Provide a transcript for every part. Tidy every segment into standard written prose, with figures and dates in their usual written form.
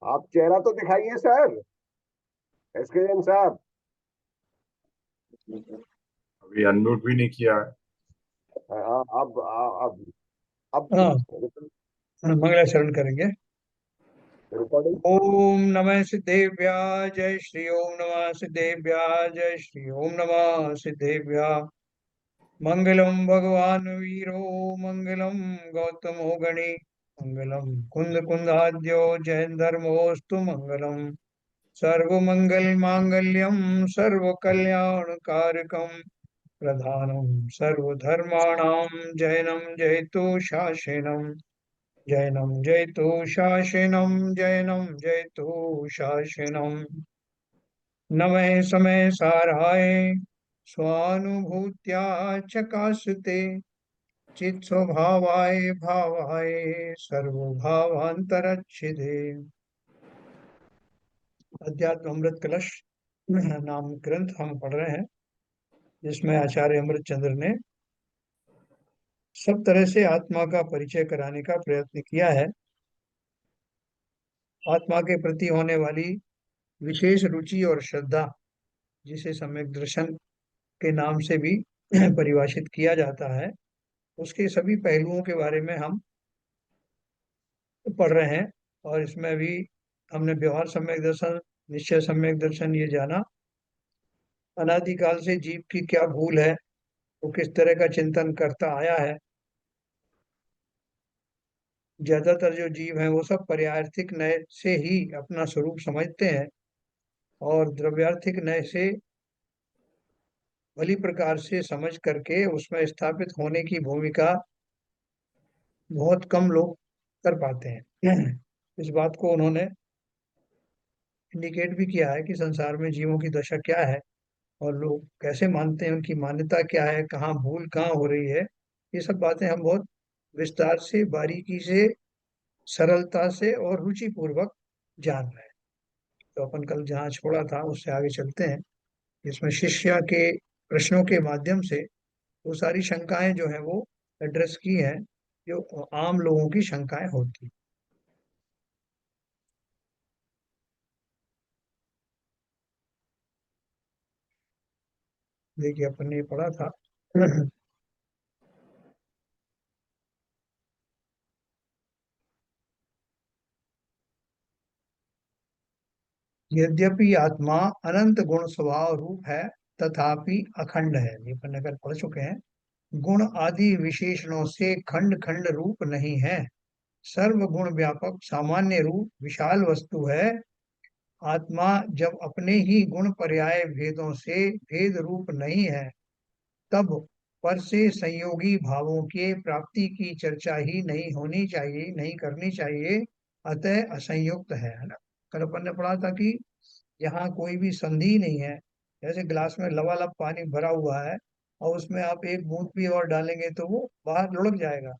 आप चेहरा तो दिखाइए सर, एसके जैन साहब। अभी अनम्यूट भी नहीं किया है। अब हाँ, मंगलाचरण करेंगे। रिकॉर्डिंग। ओम नमः सिद्धेभ्या। जय श्री ओम नमः सिद्धेभ्या। जय श्री ओम नमः सिद्धेभ्या। मंगलम भगवान वीरो मंगलम गौतमो गणि मंगलम कुंद कुंदाद्यो जैन धर्मोस्तु मंगलम। सर्व मंगल मांगल्यम सर्व कल्याण कारकम प्रधानम सर्वधर्माणां जैनम जयतु शासनम। जैनम जयतु शासनम। जैनम जयतु शासनम। नमः समय साराय स्वानुभूत्या चकासते चित स्वभावाय भावाय सर्वभावांतरच्छिदे। अध्यात्म अमृत कलश नाम ग्रंथ हम पढ़ रहे हैं, जिसमें आचार्य अमृत चंद्र ने सब तरह से आत्मा का परिचय कराने का प्रयत्न किया है। आत्मा के प्रति होने वाली विशेष रुचि और श्रद्धा, जिसे सम्यक दर्शन के नाम से भी परिभाषित किया जाता है, उसके सभी पहलुओं के बारे में हम पढ़ रहे हैं। और इसमें भी हमने व्यवहार सम्यक दर्शन, निश्चय सम्यक दर्शन ये जाना, अनादिकाल से जीव की क्या भूल है, वो किस तरह का चिंतन करता आया है। ज्यादातर जो जीव हैं वो सब पर्यार्थिक नय से ही अपना स्वरूप समझते हैं, और द्रव्यार्थिक नय से भली प्रकार से समझ करके उसमें स्थापित होने की भूमिका बहुत कम लोग कर पाते हैं। इस बात को उन्होंने इंडिकेट भी किया है कि संसार में जीवों की दशा क्या है और लोग कैसे मानते हैं, उनकी मान्यता क्या है, कहाँ भूल कहाँ हो रही है। ये सब बातें हम बहुत विस्तार से, बारीकी से, सरलता से और रुचि पूर्वक जान रहे हैं। तो अपन कल जहाँ छोड़ा था उससे आगे चलते हैं। इसमें शिष्य के प्रश्नों के माध्यम से वो सारी शंकाएं जो है वो एड्रेस की हैं, जो आम लोगों की शंकाएं होती। देखिए, अपन ने पढ़ा था। यद्यपि आत्मा अनंत गुण स्वभाव रूप है, तथापि अखंड है। ये अपन अगर पढ़ चुके हैं। गुण आदि विशेषणों से खंड खंड रूप नहीं है। सर्व गुण व्यापक सामान्य रूप विशाल वस्तु है। आत्मा जब अपने ही गुण पर्याय भेदों से भेद रूप नहीं है, तब पर से संयोगी भावों के प्राप्ति की चर्चा ही नहीं होनी चाहिए, नहीं करनी चाहिए। अतः असंयुक्त है ना। कल अपन ने पढ़ा था कि यहाँ कोई भी संधि नहीं है। जैसे गिलास में लबालब पानी भरा हुआ है और उसमें आप एक बूंद भी और डालेंगे तो वो बाहर लुढ़क जाएगा।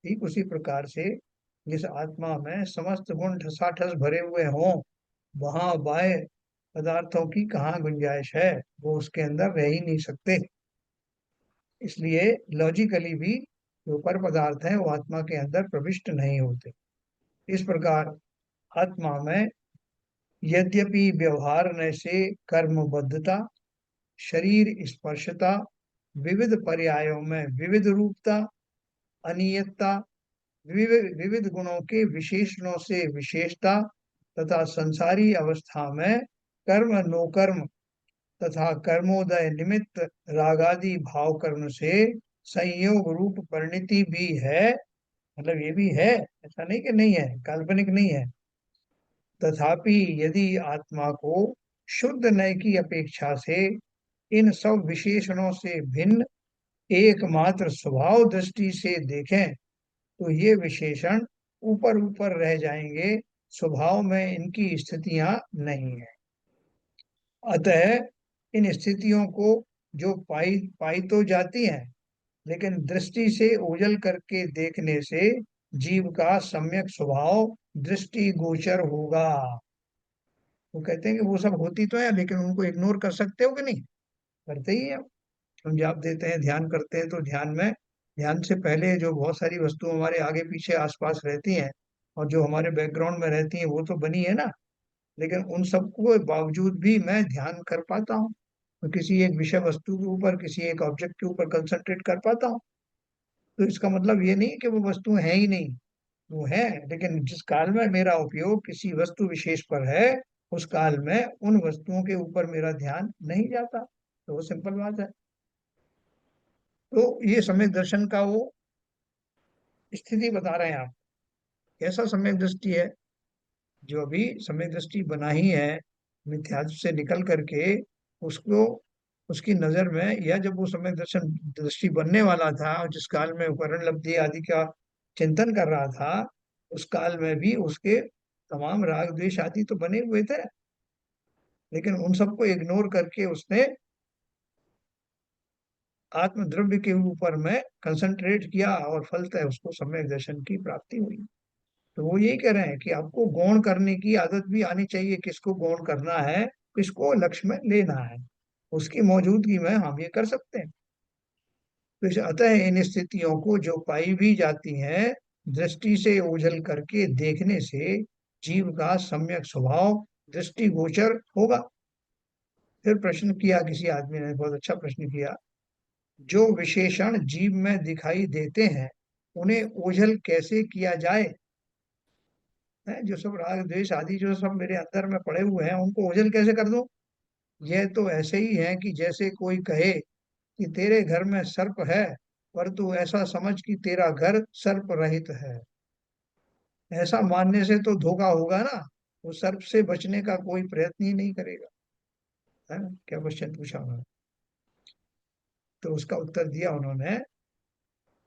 ठीक उसी प्रकार से जिस आत्मा में समस्त गुण ठसाठस भरे हुए हों, वहां बाह्य पदार्थों की कहाँ गुंजाइश है, वो उसके अंदर रह ही नहीं सकते। इसलिए लॉजिकली भी जो पर पदार्थ हैं वो आत्मा के अंदर प्रविष्ट नहीं होते। इस प्रकार आत्मा में यद्यपि व्यवहार न से कर्मबद्धता, शरीर स्पर्शता, विविध पर्यायों में विविध रूपता, अनियतता, विविध गुणों के विशेषणों से विशेषता, तथा संसारी अवस्था में कर्म नोकर्म तथा कर्मोदय निमित्त रागादि भाव कर्म से संयोग रूप परिणति भी है। मतलब ये भी है, ऐसा नहीं कि नहीं है, काल्पनिक नहीं है। तथापि यदि आत्मा को शुद्ध नय की अपेक्षा से इन सब विशेषणों से भिन्न एकमात्र स्वभाव दृष्टि से देखें, तो ये विशेषण ऊपर ऊपर रह जाएंगे, स्वभाव में इनकी स्थितियां नहीं है। अतः इन स्थितियों को जो पाई पाई तो जाती हैं, लेकिन दृष्टि से ओझल करके देखने से जीव का सम्यक स्वभाव दृष्टि गोचर होगा। वो कहते हैं कि वो सब होती तो है, लेकिन उनको इग्नोर कर सकते हो कि नहीं? करते ही है। हम जाप देते हैं, ध्यान करते हैं, तो ध्यान में, ध्यान से पहले जो बहुत सारी वस्तु हमारे आगे पीछे आसपास रहती हैं, और जो हमारे बैकग्राउंड में रहती हैं वो तो बनी है ना, लेकिन उन सबको बावजूद भी मैं ध्यान कर पाता हूँ, मैं किसी एक विषय वस्तु के ऊपर, किसी एक ऑब्जेक्ट के ऊपर कंसंट्रेट कर पाता हूँ। तो इसका मतलब ये नहीं कि वो वस्तु है ही नहीं, वो है, लेकिन जिस काल में मेरा उपयोग किसी वस्तु विशेष पर है, उस काल में उन वस्तुओं के ऊपर मेरा ध्यान नहीं जाता। तो वो सिंपल बात है। तो ये सम्यक दर्शन का वो स्थिति बता रहे हैं आप, कैसा सम्यक दृष्टि है। जो अभी सम्यक दृष्टि बना ही है, मिथ्यात्व से निकल करके उसको, उसकी नजर में, या जब वो सम्यक दर्शन दृष्टि बनने वाला था और जिस काल में उपकरण लब्धि आदि का चिंतन कर रहा था, उस काल में भी उसके तमाम राग द्वेष आदि तो बने हुए थे, लेकिन उन सबको इग्नोर करके उसने आत्मद्रव्य के ऊपर में कंसंट्रेट किया और फलतः उसको सम्यक दर्शन की प्राप्ति हुई। तो वो यही कह रहे हैं कि आपको गौण करने की आदत भी आनी चाहिए, किसको गौण करना है, किसको लक्ष्य में लेना है, उसकी मौजूदगी में हम ये कर सकते हैं। तो अतः इन स्थितियों को जो पाई भी जाती हैं, दृष्टि से ओझल करके देखने से जीव का सम्यक स्वभाव दृष्टिगोचर होगा। फिर प्रश्न किया किसी आदमी ने, बहुत अच्छा प्रश्न किया, जो विशेषण जीव में दिखाई देते हैं उन्हें ओझल कैसे किया जाए। है जो सब राग द्वेष आदि जो सब मेरे अंदर में पड़े हुए हैं, उनको ओझल कैसे कर दूं। यह तो ऐसे ही है कि जैसे कोई कहे कि तेरे घर में सर्प है, पर तू ऐसा समझ कि तेरा घर सर्प रहित है। ऐसा मानने से तो धोखा होगा ना, वो सर्प से बचने का कोई प्रयत्न ही नहीं करेगा। है ना, क्या क्वेश्चन पूछा उन्होंने। तो उसका उत्तर दिया उन्होंने,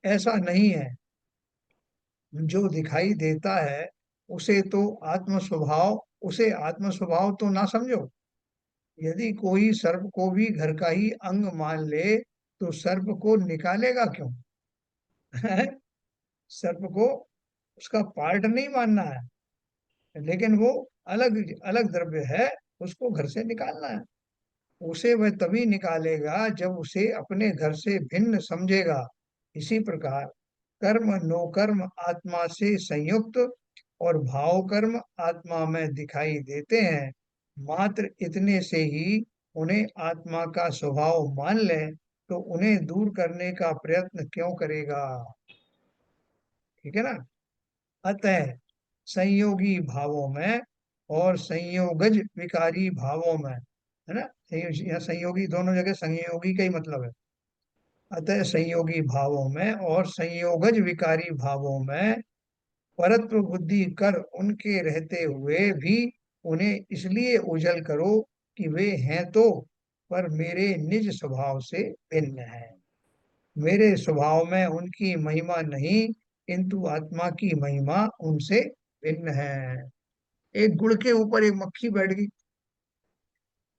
ऐसा नहीं है, जो दिखाई देता है उसे तो आत्म स्वभाव, उसे आत्म स्वभाव तो ना समझो। यदि कोई सर्प को भी घर का ही अंग मान ले, तो सर्प को निकालेगा क्यों। सर्प को उसका पार्ट नहीं मानना है, लेकिन वो अलग अलग द्रव्य है, उसको घर से निकालना है। उसे वह तभी निकालेगा जब उसे अपने घर से भिन्न समझेगा। इसी प्रकार कर्म नो कर्म आत्मा से संयुक्त और भाव कर्म आत्मा में दिखाई देते हैं, मात्र इतने से ही उन्हें आत्मा का स्वभाव मान ले, तो उन्हें दूर करने का प्रयत्न क्यों करेगा। ठीक है ना। अतः संयोगी भावों में और संयोगज विकारी भावों में, है ना, यहाँ संयोगी दोनों जगह संयोगी का ही मतलब है। अतः संयोगी भावों में और संयोगज विकारी भावों में परत्व बुद्धि कर उनके रहते हुए भी उन्हें इसलिए ओझल करो कि वे हैं तो, पर मेरे निज स्वभाव से भिन्न है। मेरे स्वभाव में उनकी महिमा नहीं, किंतु आत्मा की महिमा उनसे भिन्न है। एक गुड़ के ऊपर एक मक्खी बैठ गई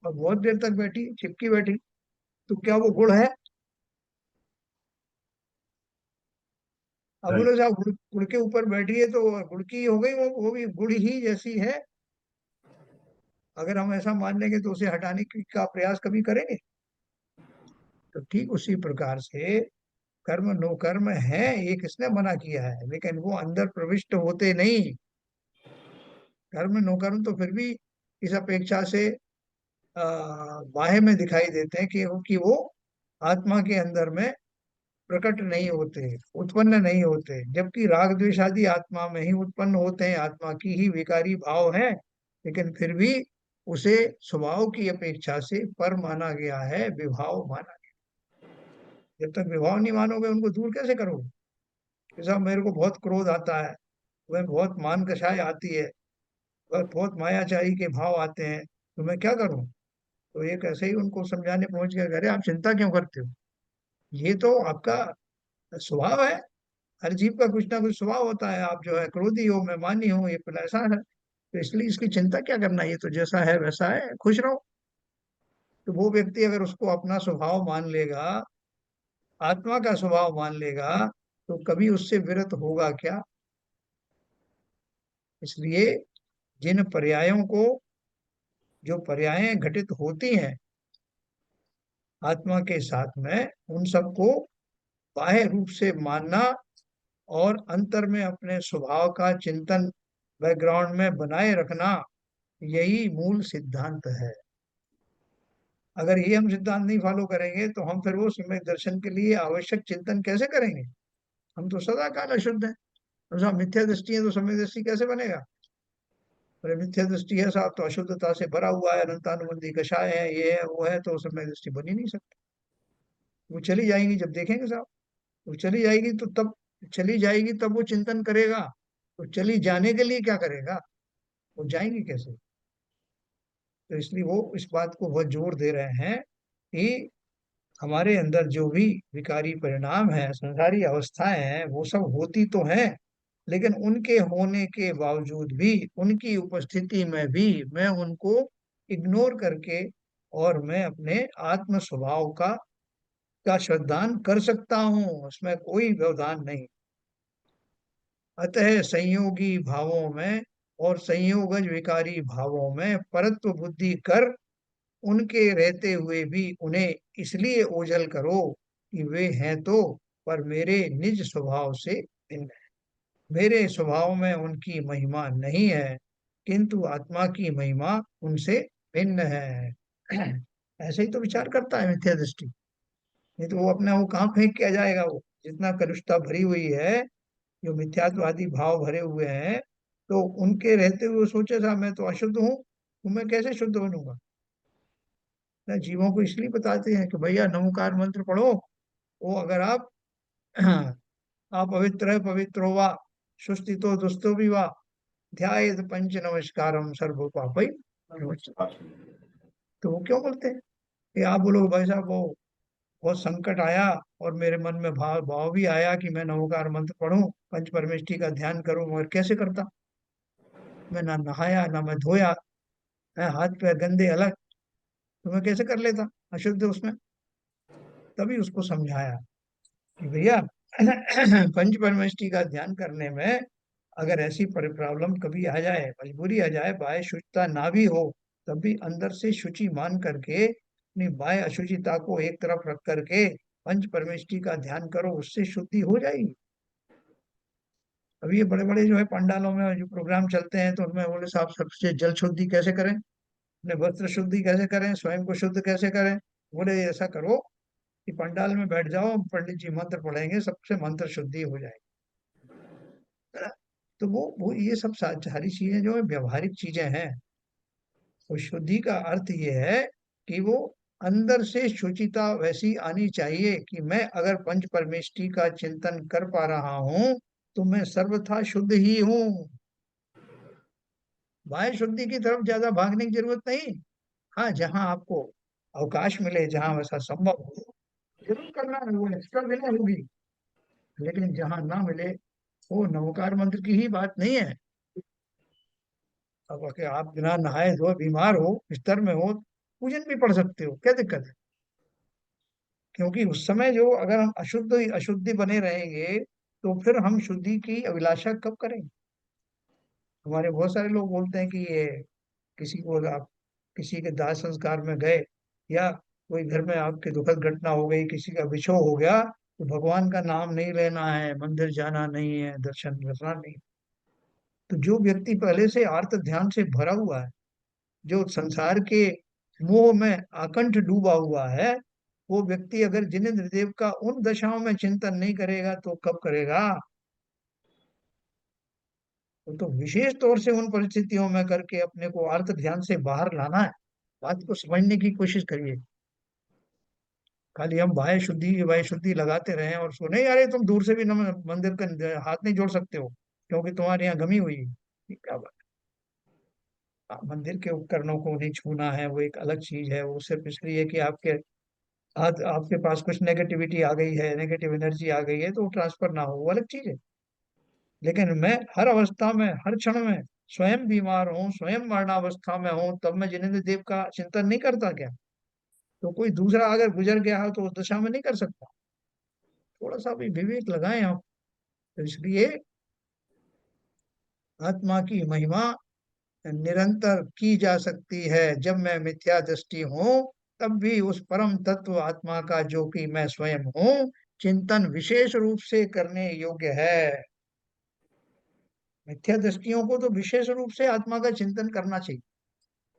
और बहुत देर तक बैठी, चिपकी बैठी, तो क्या वो गुड़ है। अब नहीं। बोले साहब गुड़ गुड़ के ऊपर बैठी है तो गुड़ की हो गई, वो भी गुड़ ही जैसी है। अगर हम ऐसा मान लेंगे तो उसे हटाने का प्रयास कभी करेंगे। तो ठीक उसी प्रकार से कर्म नो कर्म है, ये किसने मना किया है, लेकिन वो अंदर प्रविष्ट होते नहीं। कर्म नो कर्म तो फिर भी इस अपेक्षा से बाह्य में दिखाई देते हैं कि वो आत्मा के अंदर में प्रकट नहीं होते, उत्पन्न नहीं होते, जबकि राग द्वेष आदि आत्मा में ही उत्पन्न होते हैं, आत्मा की ही विकारी भाव है, लेकिन फिर भी उसे स्वभाव की अपेक्षा से पर माना गया है, विभाव माना। जब तक विभाव नहीं मानोगे उनको दूर कैसे करोगे। जैसा मेरे को बहुत क्रोध आता है, वह बहुत मान कषाय आती है, वह बहुत मायाचारी के भाव आते हैं, तो मैं क्या करूं। तो एक ऐसे ही उनको समझाने पहुंच गया, अरे आप चिंता क्यों करते हो, ये तो आपका स्वभाव है। हर जीव का कुछ ना कुछ स्वभाव होता है, आप जो है क्रोधी हो, मैं मानी हूँ, ये फिर ऐसा है, तो इसलिए इसकी चिंता क्या करना, ये तो जैसा है वैसा है, खुश रहो। तो वो व्यक्ति अगर उसको अपना स्वभाव मान लेगा, आत्मा का स्वभाव मान लेगा, तो कभी उससे विरत होगा क्या। इसलिए जिन पर्यायों को, जो पर्यायें घटित होती हैं आत्मा के साथ में, उन सबको बाह्य रूप से मानना और अंतर में अपने स्वभाव का चिंतन बैकग्राउंड में बनाए रखना, यही मूल सिद्धांत है। अगर ये हम सिद्धांत नहीं फॉलो करेंगे तो हम फिर वो सम्यक दर्शन के लिए आवश्यक चिंतन कैसे करेंगे? हम तो सदा काल अशुद्ध है। तो साहब मिथ्या दृष्टि है तो सम्यक दृष्टि कैसे बनेगा? अरे मिथ्या दृष्टि है साहब तो अशुद्धता से भरा हुआ है, अनंतानुबंधी कषाय है, ये है वो है, तो सम्यक दृष्टि बन ही नहीं सकती। वो चली जाएंगी जब देखेंगे साहब। वो चली जाएगी तो तब, चली जाएगी तब वो चिंतन करेगा। तो चली जाने के लिए क्या करेगा? वो जाएंगी कैसे? तो इसलिए वो इस बात को बहुत जोर दे रहे हैं कि हमारे अंदर जो भी विकारी परिणाम है, संसारी अवस्थाएं हैं, वो सब होती तो हैं, लेकिन उनके होने के बावजूद भी, उनकी उपस्थिति में भी मैं उनको इग्नोर करके और मैं अपने आत्म स्वभाव का श्रद्धान कर सकता हूँ, उसमें कोई व्यवधान नहीं। अतः संयोगी भावों में और संयोगज विकारी भावों में परत्व बुद्धि कर, उनके रहते हुए भी उन्हें इसलिए ओझल करो कि वे हैं तो, पर मेरे निज स्वभाव से भिन्न है। मेरे स्वभाव में उनकी महिमा नहीं है, किंतु आत्मा की महिमा उनसे भिन्न है। ऐसे ही तो विचार करता है मिथ्या दृष्टि। नहीं तो वो अपने वो कहाँ फेंक किया जाएगा? वो जितना कलुषता भरी हुई है, जो मिथ्यात्वादी भाव भरे हुए हैं, तो उनके रहते हुए सोचे था मैं तो अशुद्ध हूँ, तो मैं कैसे शुद्ध बनूंगा? ना जीवों को इसलिए बताते हैं कि भैया नमोकार मंत्र पढ़ो। वो अगर आप अपवित्र पवित्रो वा, सुस्थितो दुस्तो भी वा, ध्यायेत पंच नमस्कारम सर्व पापै विमोचन। तो वो क्यों बोलते हैं कि आप बोलो भाई साहब वो बहुत संकट आया और मेरे मन में भाव भाव भी आया कि मैं नमोकार मंत्र पढ़ूं, पंच परमेष्टि का ध्यान करूं, मगर कैसे करता? मैं ना नहाया ना मैं धोया, हाथ पैर गंदे अलग, तो मैं कैसे कर लेता अशुद्ध उसमें? तभी उसको समझाया कि भैया पंच परमेष्टि का ध्यान करने में अगर ऐसी प्रॉब्लम कभी आ जाए, मजबूरी आ जाए, बाह्य शुचिता ना भी हो, तब भी अंदर से शुचि मान करके अपनी बाह्य अशुचिता को एक तरफ रख करके पंच परमेष्टि का ध्यान करो, उससे शुद्धि हो जाएगी। अभी ये बड़े बड़े जो है पंडालों में जो प्रोग्राम चलते हैं, तो उनमें बोले साहब सबसे जल शुद्धि कैसे करें, अपने वस्त्र शुद्धि कैसे करें, स्वयं को शुद्ध कैसे करें? बोले ऐसा करो कि पंडाल में बैठ जाओ, पंडित जी मंत्र पढ़ेंगे, सबसे मंत्र शुद्धि हो जाएगी, है ना? तो वो ये सब सारी चीजें जो है व्यवहारिक चीजें हैं। तो शुद्धि का अर्थ ये है कि वो अंदर से शुचिता वैसी आनी चाहिए कि मैं अगर पंच परमेष्टि का चिंतन कर पा रहा हूँ तो मैं सर्वथा शुद्ध ही हूँ। बाह्य शुद्धि की तरफ ज्यादा भागने की जरूरत नहीं। हाँ, जहाँ आपको अवकाश मिले, जहाँ वैसा संभव हो, जरूर करना है, वो एक्स्ट्रा देना होगी। लेकिन जहाँ ना मिले, वो नवकार मंत्र की ही बात नहीं है। अब अगर आप बिना नहाए धोए बीमार हो, बिस्तर में हो, पूजन भी पढ़ सकते हो, क्या दिक्कत है? क्योंकि उस समय जो अगर हम अशुद्ध अशुद्धि बने रहेंगे, तो फिर हम शुद्धि की अभिलाषा कब करेंगे? हमारे बहुत सारे लोग बोलते हैं कि ये किसी को आप किसी के दाह संस्कार में गए, या कोई घर में आपकी दुखद घटना हो गई, किसी का विछोह हो गया, तो भगवान का नाम नहीं लेना है, मंदिर जाना नहीं है, दर्शन करना नहीं। तो जो व्यक्ति पहले से आर्त ध्यान से भरा हुआ है, जो संसार के मोह में आकंठ डूबा हुआ है, वो व्यक्ति अगर जिनेंद्र देव का उन दशाओं में चिंतन नहीं करेगा तो कब करेगा? वो तो विशेष तौर से उन परिस्थितियों में करके अपने को आर्त ध्यान से बाहर लाना है। बात को समझने की कोशिश करिए। खाली हम बाह्य शुद्धि लगाते रहे और उसको नहीं, अरे तुम दूर से भी मंदिर का हाथ नहीं जोड़ सकते हो क्योंकि तुम्हारे यहाँ गमी हुई है। ये क्या बात? मंदिर के उपकरणों को नहीं छूना है, वो एक अलग चीज है। वो सिर्फ इसलिए कि आपके हाथ, आपके पास कुछ नेगेटिविटी आ गई है, नेगेटिव एनर्जी आ गई है, तो ट्रांसफर ना हो, वो अलग चीज है। लेकिन मैं हर अवस्था में, हर क्षण में स्वयं बीमार हूँ, स्वयं मरणावस्था में हूँ, तब मैं जिनेंद्र देव का चिंतन नहीं करता क्या? तो कोई दूसरा अगर गुजर गया हो तो उस दशा में नहीं कर सकता? थोड़ा सा भी विवेक लगाएं आप। तो इसलिए आत्मा की महिमा निरंतर की जा सकती है। जब मैं मिथ्या दृष्टि हूँ, तब भी उस परम तत्व आत्मा का, जो कि मैं स्वयं हूँ, चिंतन विशेष रूप से करने योग्य है। मिथ्या दृष्टियों को तो विशेष रूप से आत्मा का चिंतन करना चाहिए।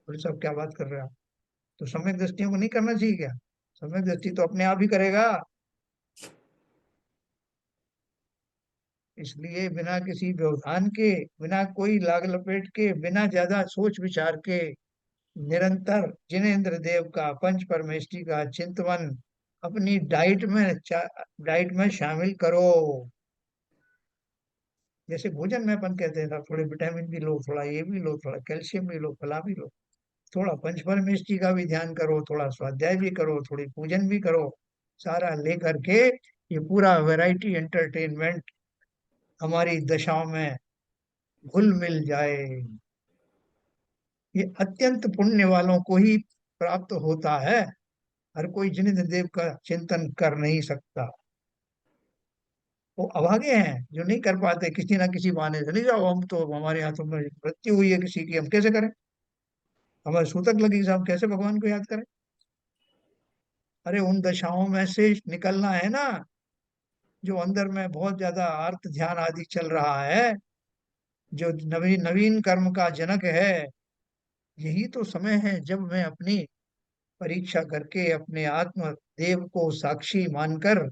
बोले साहब क्या बात कर रहे हो आप, तो सम्यक दृष्टियों को नहीं करना चाहिए क्या? सम्यक दृष्टि तो अपने आप ही करेगा। इसलिए बिना किसी व्यवधान के, बिना कोई लाग लपेट के, बिना ज्यादा सोच विचार के निरंतर जिनेंद्र देव का, पंच परमेष्टि का चिंतन अपनी डाइट में शामिल करो। जैसे भोजन में अपन कहते हैं ना, थोड़े विटामिन भी लो, थोड़ा ये भी लो, थोड़ा कैल्शियम भी लो, फला भी लो, थोड़ा पंच परमेष्टि का भी ध्यान करो, थोड़ा स्वाध्याय भी करो, थोड़ी पूजन भी करो, सारा लेकर के ये पूरा वैरायटी एंटरटेनमेंट हमारी दशाओं में घुल मिल जाए। ये अत्यंत पुण्य वालों को ही प्राप्त होता है, हर कोई जिनेंद्र देव का चिंतन कर नहीं सकता। वो अभागे हैं जो नहीं कर पाते, किसी ना किसी बहाने से। नहीं जाओ, हम तो हमारे हाथों में मृत्यु हुई है किसी की, हम कैसे करें, हमारे सूतक लगी साहब, कैसे भगवान को याद करें? अरे उन दशाओं में से निकलना है ना, जो अंदर में बहुत ज्यादा आर्त ध्यान आदि चल रहा है, जो नवीन नवीन कर्म का जनक है। यही तो समय है जब मैं अपनी परीक्षा करके अपने आत्म देव को साक्षी मानकर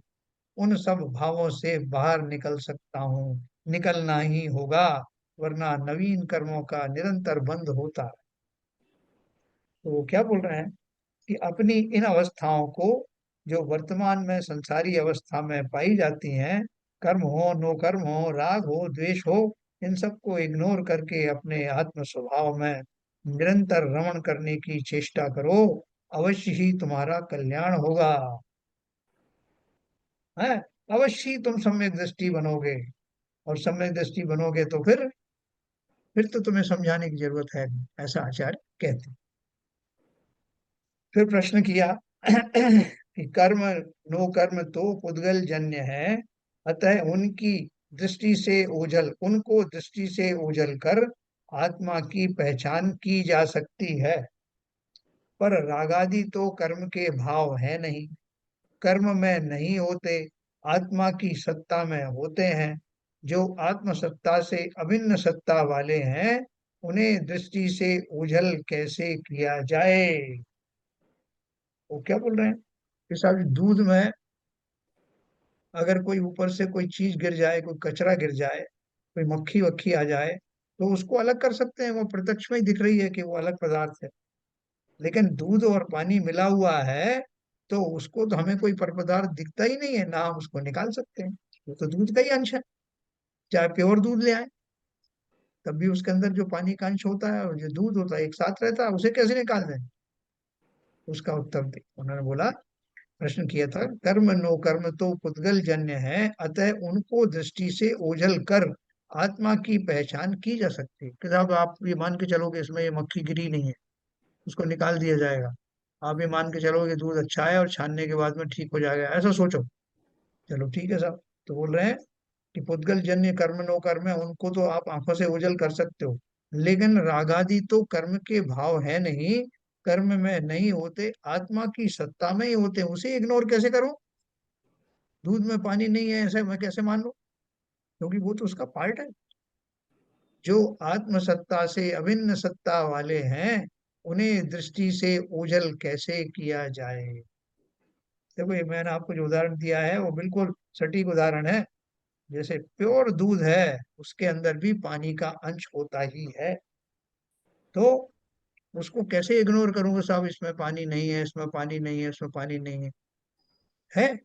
उन सब भावों से बाहर निकल सकता हूँ। निकलना ही होगा, वरना नवीन कर्मों का निरंतर बंध होता है। तो वो क्या बोल रहे हैं कि अपनी इन अवस्थाओं को, जो वर्तमान में संसारी अवस्था में पाई जाती हैं, कर्म हो, नो कर्म हो, राग हो, द्वेष हो, इन सबको इग्नोर करके अपने आत्म स्वभाव में निरंतर रमण करने की चेष्टा करो। अवश्य ही तुम्हारा कल्याण होगा है। अवश्य ही तुम सम्यक दृष्टि बनोगे, और सम्यक दृष्टि बनोगे तो फिर तो तुम्हें समझाने की जरूरत है नहीं, ऐसा आचार्य कहते हैं। फिर प्रश्न किया कि कर्म नो कर्म तो पुद्गल जन्य है, अतः उनकी दृष्टि से ओझल, उनको दृष्टि से ओझल कर आत्मा की पहचान की जा सकती है। पर रागादि तो कर्म के भाव है नहीं, कर्म में नहीं होते, आत्मा की सत्ता में होते हैं। जो आत्म सत्ता से अभिन्न सत्ता वाले हैं, उन्हें दृष्टि से ओझल कैसे किया जाए? वो क्या बोल रहे हैं कि साहब दूध में अगर कोई ऊपर से कोई चीज गिर जाए, कोई कचरा गिर जाए, कोई मक्खी वक्खी आ जाए, तो उसको अलग कर सकते हैं, वो प्रत्यक्ष में ही दिख रही है कि वो अलग पदार्थ है। लेकिन दूध और पानी मिला हुआ है, तो उसको तो हमें कोई पर पदार्थ दिखता ही नहीं है, ना हम उसको निकाल सकते हैं। वो तो दूध का ही अंश है, चाहे प्योर दूध ले आए, तब भी उसके अंदर जो पानी का अंश होता है और जो दूध होता है एक साथ रहता है, उसे कैसे निकाल दें? उसका उत्तर दे, उन्होंने बोला, प्रश्न किया था, कर्म नो कर्म तो पुद्गल जन्य है, अतः उनको दृष्टि से ओझल कर आत्मा की पहचान की जा सकती है। कि साहब आप ये मान के चलोगे इसमें ये मक्खी गिरी नहीं है, उसको निकाल दिया जाएगा। आप ये मान के चलोगे दूध अच्छा है और छानने के बाद में ठीक हो जाएगा, ऐसा सोचो। चलो ठीक है साहब, तो बोल रहे हैं कि पुद्गल जन्य कर्म नो कर्म है, उनको तो आप आंखों से ओझल कर सकते हो, लेकिन रागादि तो कर्म के भाव है नहीं, कर्म में नहीं होते, आत्मा की सत्ता में ही होते हैं, उसे इग्नोर कैसे करूं? दूध में पानी नहीं है ऐसे मैं कैसे मान लूं? क्योंकि वो तो उसका पार्ट है। जो आत्म सत्ता से अभिन्न सत्ता वाले हैं, उन्हें दृष्टि से ओझल कैसे किया जाए? देखो ये मैंने आपको जो उदाहरण दिया है वो बिल्कुल सटीक उदाहरण है। जैसे प्योर दूध है, उसके अंदर भी पानी का अंश होता ही है, तो उसको कैसे इग्नोर करूंगा साहब, इसमें पानी नहीं है, इसमें पानी नहीं है, इसमें पानी नहीं है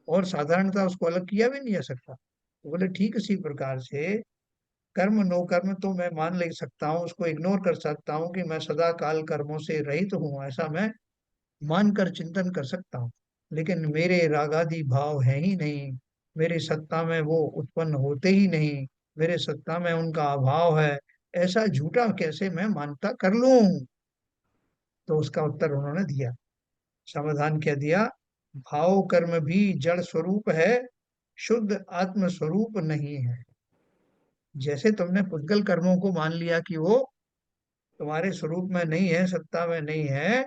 और साधारणतः उसको अलग किया भी नहीं जा सकता। तो बोले ठीक इसी प्रकार से कर्म नो कर्म तो मैं मान ले सकता हूँ, उसको इग्नोर कर सकता हूँ कि मैं सदा काल कर्मों से रहित हूँ, ऐसा मैं मानकर चिंतन कर सकता हूँ। लेकिन मेरे रागादि भाव है ही नहीं, मेरी सत्ता में वो उत्पन्न होते ही नहीं, मेरे सत्ता में उनका अभाव है, ऐसा झूठा कैसे मैं मानता कर लूं? तो उसका उत्तर उन्होंने दिया, समाधान क्या दिया, भाव कर्म भी जड़ स्वरूप है, शुद्ध आत्म स्वरूप नहीं है। जैसे तुमने पुद्गल कर्मों को मान लिया कि वो तुम्हारे स्वरूप में नहीं है, सत्ता में नहीं है,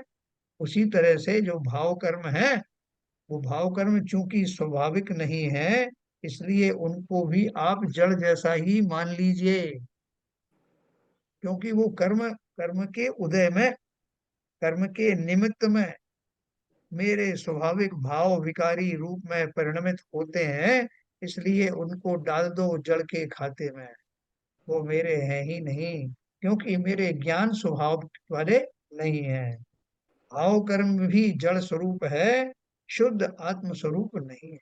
उसी तरह से जो भाव कर्म है वो भाव कर्म चूंकि स्वाभाविक नहीं है, इसलिए उनको भी आप जड़ जैसा ही मान लीजिए। क्योंकि वो कर्म कर्म के उदय में, कर्म के निमित्त में मेरे स्वाभाविक भाव विकारी रूप में परिणमित होते हैं, इसलिए उनको डाल दो जड़ के खाते में। वो मेरे हैं ही नहीं, क्योंकि मेरे ज्ञान स्वभाव वाले नहीं है। भाव कर्म भी जड़ स्वरूप है, शुद्ध आत्म स्वरूप नहीं है।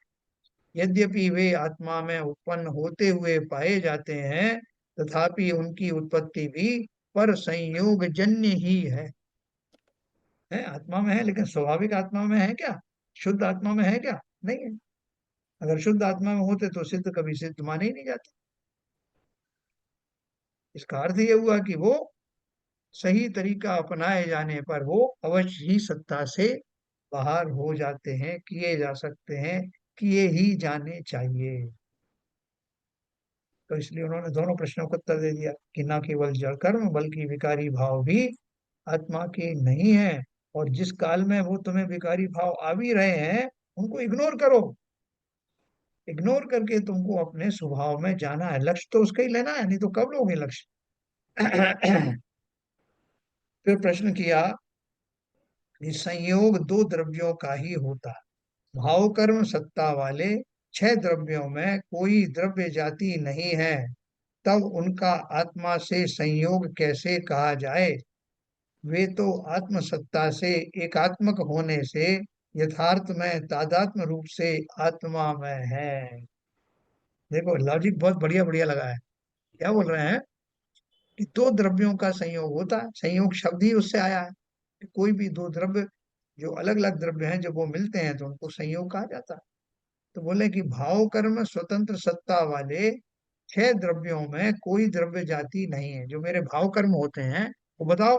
यद्यपि वे आत्मा में उत्पन्न होते हुए पाए जाते हैं, तथापि उनकी उत्पत्ति भी पर संयोग जन्य ही है। आत्मा में है, लेकिन स्वाभाविक आत्मा में है क्या? शुद्ध आत्मा में है क्या? नहीं है। अगर शुद्ध आत्मा में होते तो सिद्ध कभी सिद्ध माने ही नहीं जाते। इसका अर्थ ये हुआ कि वो सही तरीका अपनाए जाने पर वो अवश्य ही सत्ता से बाहर हो जाते हैं, किए जा सकते हैं, किए ही जाने चाहिए। तो इसलिए उन्होंने दोनों प्रश्नों का उत्तर दे दिया कि न केवल जड़ कर्म बल्कि विकारी भाव भी आत्मा के नहीं है। और जिस काल में वो तुम्हें विकारी भाव आ भी रहे हैं, उनको इग्नोर करो। इग्नोर करके तुमको अपने स्वभाव में जाना है। लक्ष्य तो उसका ही लेना है, नहीं तो कब लोगे लक्ष्य? फिर प्रश्न किया कि संयोग दो द्रव्यों का ही होता है। भाव कर्म सत्ता वाले छह द्रव्यों में कोई द्रव्य जाति नहीं है, तब उनका आत्मा से संयोग कैसे कहा जाए? वे तो आत्म सत्ता से एकात्मक होने से यथार्थ में तादात्म्य रूप से आत्मा में है। देखो लॉजिक बहुत बढ़िया बढ़िया लगा है। क्या बोल रहे हैं कि दो द्रव्यों का संयोग होता है। संयोग शब्द ही उससे आया है कि कोई भी दो द्रव्य जो अलग अलग द्रव्य हैं, जब वो मिलते हैं तो उनको संयोग कहा जाता है। तो बोले कि भाव कर्म स्वतंत्र सत्ता वाले छह द्रव्यों में कोई द्रव्य जाति नहीं है। जो मेरे भाव कर्म होते हैं, वो बताओ,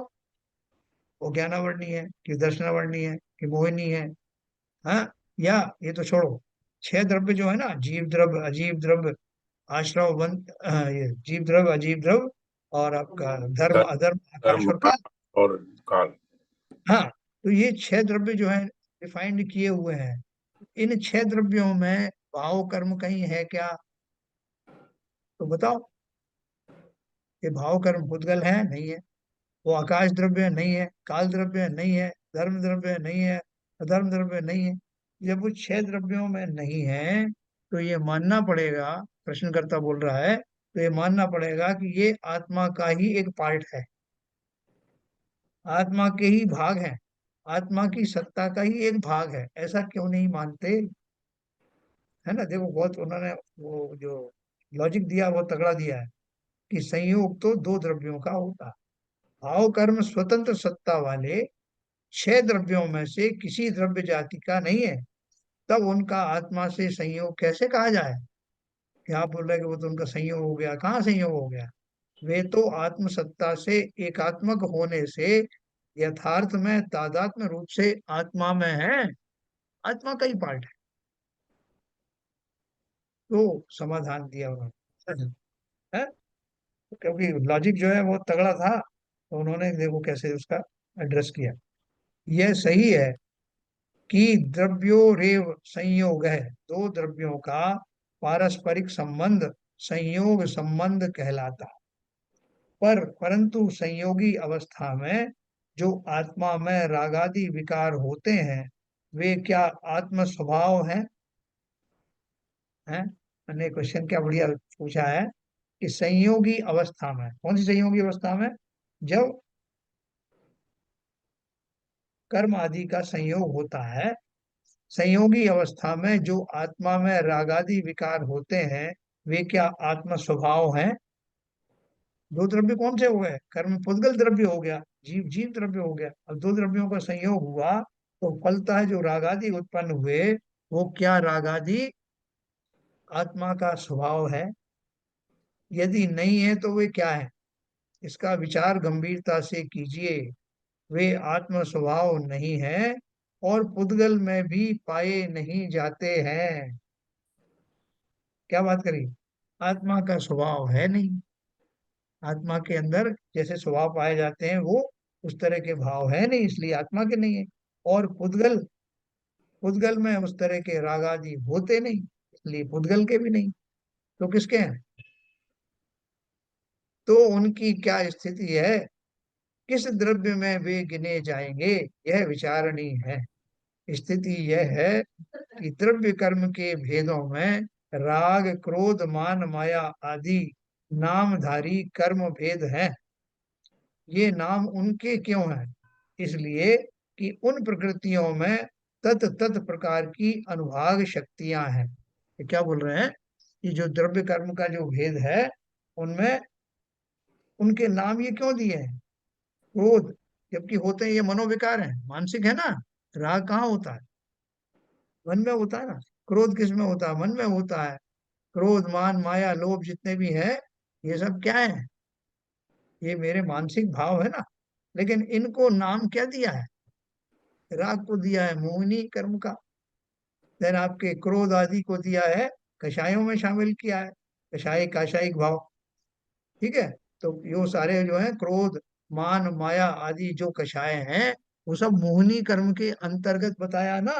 वो ज्ञानावर्णी है कि दर्शनावर्णी है कि मोहिनी है? हाँ, या ये तो छोड़ो, छह द्रव्य जो है ना, जीव द्रव्य, अजीव द्रव्य, आश्रव बंध, ये जीव द्रव्य, अजीव द्रव्य, और आपका धर्म धर्म, अधर्म, आकाश धर्म और का काल। और काल। हाँ, तो ये छह द्रव्य जो है डिफाइंड किए हुए हैं। इन छह द्रव्यों में भाव कर्म कहीं है क्या? तो बताओ। ये भाव कर्म भूतगल है? नहीं है। वो आकाश द्रव्य नहीं है, काल द्रव्य नहीं है, धर्म द्रव्य नहीं है, अधर्म द्रव्य नहीं है। जब वो छह द्रव्यों में नहीं है, तो ये मानना पड़ेगा, प्रश्नकर्ता बोल रहा है, तो ये मानना पड़ेगा कि ये आत्मा का ही एक पार्ट है, आत्मा के ही भाग है, आत्मा की सत्ता का ही एक भाग है। ऐसा क्यों नहीं मानते? है ना? देखो बहुत उन्होंने वो जो लॉजिक दिया वो तगड़ा दिया है कि संयोग तो दो द्रव्यों का होता है। भाव कर्म स्वतंत्र सत्ता वाले छह द्रव्यों में से किसी द्रव्य जाति का नहीं है, तब उनका आत्मा से संयोग कैसे कहा जाए? कि आप बोल रहे हैं कि वो तो उनका संयोग हो गया। कहाँ संयोग हो गया? वे तो आत्म सत्ता से एकात्मक होने से यथार्थ में तादात्म्य रूप से आत्मा में है, आत्मा का ही पार्ट है। तो समाधान दिया उन्होंने। है? क्योंकि लॉजिक जो है वो तगड़ा था, तो उन्होंने देखो कैसे उसका एड्रेस किया। यह सही है कि द्रव्यो रेव संयोग है, दो द्रव्यों का पारस्परिक संबंध संयोग संबंध कहलाता। पर परंतु संयोगी अवस्था में जो आत्मा में रागादि विकार होते हैं, वे क्या आत्म स्वभाव हैं? मैंने क्वेश्चन क्या बढ़िया पूछा है कि संयोगी अवस्था में, कौन सी संयोगी अवस्था में? जब कर्म आदि का संयोग होता है, संयोगी अवस्था में जो आत्मा में रागादि विकार होते हैं, वे क्या आत्म स्वभाव हैं? दो द्रव्य कौन से हो गए? कर्म पुद्गल द्रव्य हो गया, जीव जीव द्रव्य हो गया। अब दो द्रव्यों का संयोग हुआ तो फलता है जो रागादि उत्पन्न हुए, वो क्या रागादि आत्मा का स्वभाव है? यदि नहीं है तो वे क्या है? इसका विचार गंभीरता से कीजिए। वे आत्म स्वभाव नहीं है और पुद्गल में भी पाए नहीं जाते हैं। क्या बात करी? आत्मा का स्वभाव है नहीं, आत्मा के अंदर जैसे स्वभाव पाए जाते हैं वो उस तरह के भाव है नहीं, इसलिए आत्मा के नहीं है। और पुद्गल पुद्गल में उस तरह के राग आदि होते नहीं, इसलिए पुद्गल के भी नहीं, तो किसके हैं? तो उनकी क्या स्थिति है, किस द्रव्य में वे गिने जाएंगे, यह विचारणीय है। स्थिति यह है कि द्रव्य कर्म के भेदों में राग क्रोध मान माया आदि नामधारी कर्म भेद हैं। ये नाम उनके क्यों हैं? इसलिए कि उन प्रकृतियों में तत तत प्रकार की अनुभाग शक्तियां हैं। ये क्या बोल रहे हैं कि जो द्रव्य कर्म का जो भेद है, उनमें उनके नाम ये क्यों दिए हैं? क्रोध, जबकि होते हैं ये मनोविकार हैं, मानसिक है ना। राग कहाँ होता है? मन में होता है ना। क्रोध किस में होता है? मन में होता है। क्रोध मान माया लोभ जितने भी हैं, ये सब क्या है? ये मेरे मानसिक भाव है ना। लेकिन इनको नाम क्या दिया है? राग को दिया है मोहिनी कर्म का। देन आपके क्रोध आदि को दिया है, कषायों में शामिल किया है, कषाय काशायिक भाव। ठीक है। तो यो सारे जो है क्रोध मान माया आदि जो कषाय हैं, वो सब मोहिनी कर्म के अंतर्गत बताया ना।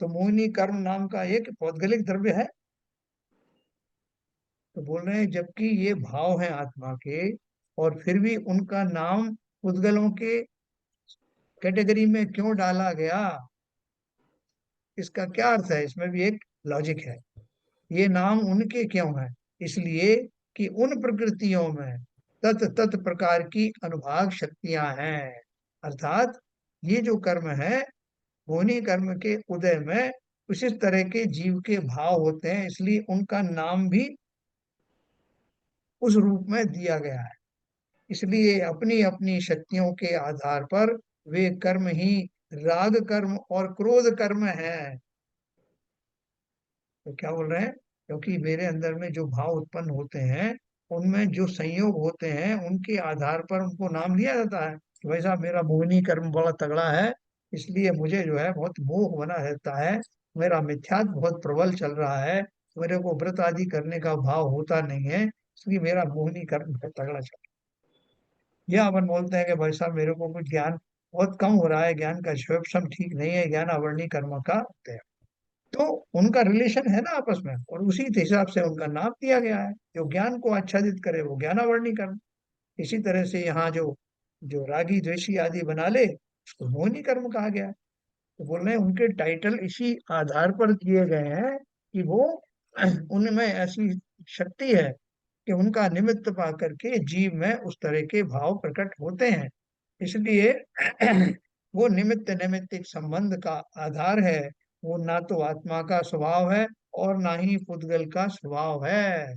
तो मोहिनी कर्म नाम का एक पौद्गलिक द्रव्य है। तो बोल रहे हैं जबकि ये भाव है आत्मा के, और फिर भी उनका नाम उद्गलों के कैटेगरी में क्यों डाला गया? इसका क्या अर्थ है? इसमें भी एक लॉजिक है। ये नाम उनके क्यों है? इसलिए कि उन प्रकृतियों में तत तत प्रकार की अनुभाग शक्तियां हैं। अर्थात ये जो कर्म है, भोनी कर्म के उदय में उसी तरह के जीव के भाव होते हैं, इसलिए उनका नाम भी उस रूप में दिया गया है। इसलिए अपनी अपनी शक्तियों के आधार पर वे कर्म ही राग कर्म और क्रोध कर्म है। तो क्या बोल रहे हैं? क्योंकि मेरे अंदर में जो भाव उत्पन्न होते हैं, उनमें जो संयोग होते हैं, उनके आधार पर उनको नाम दिया जाता है कि भाई साहब मेरा मोहिनी कर्म बड़ा तगड़ा है, इसलिए मुझे जो है बहुत मोह बना रहता है, मेरा मिथ्यात्व बहुत प्रबल चल रहा है, मेरे को व्रत आदि करने का भाव होता नहीं है, इसलिए मेरा मोहिनी कर्म बहुत तगड़ा चल रहा है। या अपन बोलते हैं कि भाई साहब मेरे को कुछ ज्ञान बहुत कम हो रहा है, ज्ञान का क्षम ठीक नहीं है, ज्ञान अवर्णी कर्म का होते हैं। तो उनका रिलेशन है ना आपस में, और उसी के हिसाब से उनका नाम दिया गया है। जो ज्ञान को आच्छादित करे वो ज्ञानावरणी कर्म। इसी तरह से यहाँ जो जो रागी द्वेषी आदि बना ले, उसको मोहिनी कर्म कहा गया है। तो बोल रहे हैं उनके टाइटल इसी आधार पर दिए गए हैं कि वो उनमें ऐसी शक्ति है कि उनका निमित्त पा करके जीव में उस तरह के भाव प्रकट होते हैं। इसलिए वो निमित्त नैमित्तिक संबंध का आधार है। वो ना तो आत्मा का स्वभाव है और ना ही पुद्गल का स्वभाव है।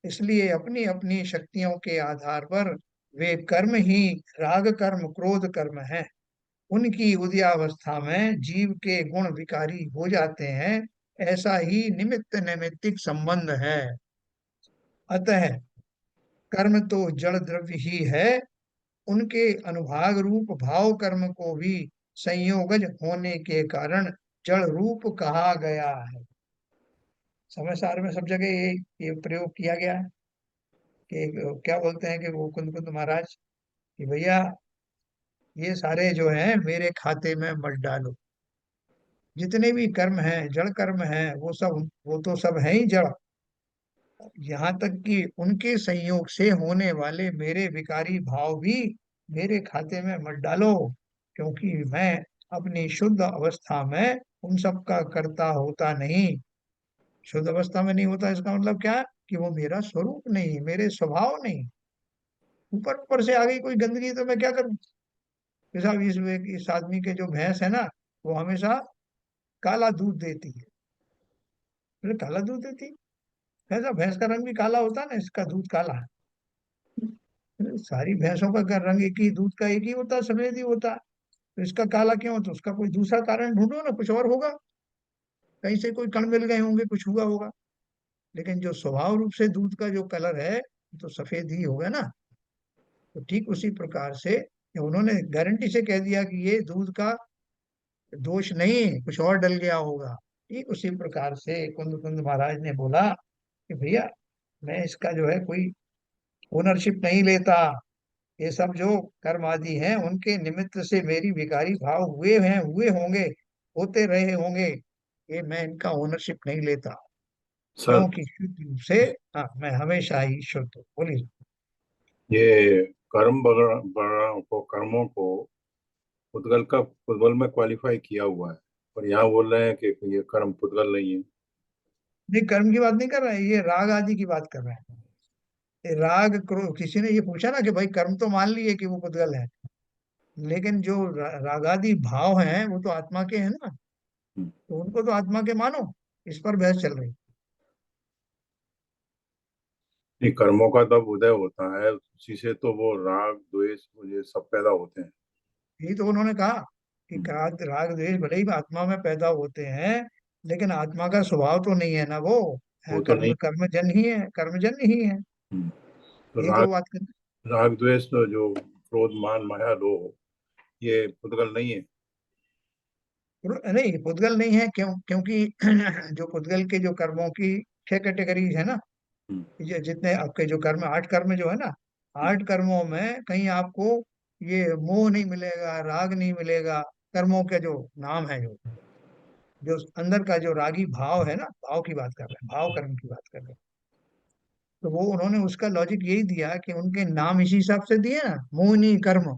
इसलिए अपनी अपनी शक्तियों के आधार पर वे कर्म ही राग कर्म क्रोध कर्म हैं। उनकी उदयावस्था में जीव के गुण विकारी हो जाते हैं। ऐसा ही निमित्त नैमित्तिक संबंध है। अतः कर्म तो जड़ द्रव्य ही है। उनके अनुभाग रूप भाव कर्म को भी संयोगज होने के कारण जड़ रूप कहा गया है। समय सार में सब जगह ये प्रयोग किया गया है कि क्या बोलते हैं कि वो कुंद कुंद महाराज कि भैया ये सारे जो हैं मेरे खाते में मत डालो। जितने भी कर्म हैं जड़ कर्म हैं, वो तो सब है ही जड़। यहाँ तक कि उनके संयोग से होने वाले मेरे विकारी भाव भी मेरे खाते में मत डालो, क्योंकि मैं अपनी शुद्ध अवस्था में उन सब का कर्ता होता नहीं। शुद्ध अवस्था में नहीं होता, इसका मतलब क्या है? कि वो मेरा स्वरूप नहीं, मेरे स्वभाव नहीं। ऊपर ऊपर से आ गई कोई गंदगी तो मैं क्या करूं? जैसा इस आदमी के जो भैंस है ना, वो हमेशा काला दूध देती है। बोले काला दूध देती है? ऐसा भैंस का रंग भी काला होता है ना, इसका दूध काला है। सारी भैंसों का रंग एक ही, दूध का एक ही होता है, सफेद ही होता है। तो इसका काला क्यों? तो उसका कोई दूसरा कारण ढूंढो ना, कुछ और होगा। कहीं से कोई कण मिल गए होंगे, कुछ हुआ होगा। लेकिन जो स्वभाव रूप से दूध का जो कलर है, तो सफेद ही होगा ना। तो ठीक उसी प्रकार से उन्होंने गारंटी से कह दिया कि ये दूध का दोष नहीं, कुछ और डल गया होगा। ठीक उसी प्रकार से कुंद कुंद महाराज ने बोला कि भैया मैं इसका जो है कोई ओनरशिप नहीं लेता, ये सब जो कर्म आदि हैं उनके निमित्त से मेरी विकारी भाव हुए हैं, हुए होंगे, होते रहे होंगे, ये मैं इनका ओनरशिप नहीं लेता, सर, क्योंकि शुद्ध रूप से, हाँ, मैं हमेशा ही शुद्ध हूँ। बोलिए। ये कर्मों को पुद्गल में क्वालिफाई किया हुआ है, और यहाँ बोल रहे हैं कि ये कर्म पुद्गल नहीं है। नहीं, कर्म की बात नहीं कर रहे हैं, ये राग आदि की बात कर रहे हैं। ये राग क्रोध, किसी ने ये पूछा ना कि भाई कर्म तो मान लिए कि वो पुद्गल है, लेकिन जो रागादि भाव हैं वो तो आत्मा के हैं ना, हम्म। तो उनको तो आत्मा के मानो। इस पर बहस चल रही। ये कर्मों का तब उदय होता है, उसी से तो वो राग द्वेष ये सब पैदा होते हैं। यही तो उन्होंने कहा कि हम्म। राग राग द्वेष भले ही आत्मा में पैदा होते हैं, लेकिन आत्मा का स्वभाव तो नहीं है ना वो, है वो तो नहीं। कर्म, कर्मजन ही है, कर्मजन्य ही है। हम्म। तो यही तो राग बात कर। राग द्वेष तो जो क्रोध मान माया लोभ, ये पुद्गल नहीं है। नहीं, पुद्गल नहीं है, क्योंकि जो पुद्गल के जो कर्मों की 6 कैटेगरीज है ना, हम्म। ये जितने आपके जो कर्म, 8 कर्म जो है ना, 8 कर्मों में कहीं आपको ये मोह नहीं मिलेगा, राग नहीं मिलेगा। कर्मों के जो नाम है, जो अंदर का जो रागी भाव है ना, भाव की बात कर रहे हैं, भाव कर्म की बात कर रहे हैं। तो वो उन्होंने उसका लॉजिक यही दिया कि उनके नाम इसी हिसाब से दिए ना, मोहिनी कर्म।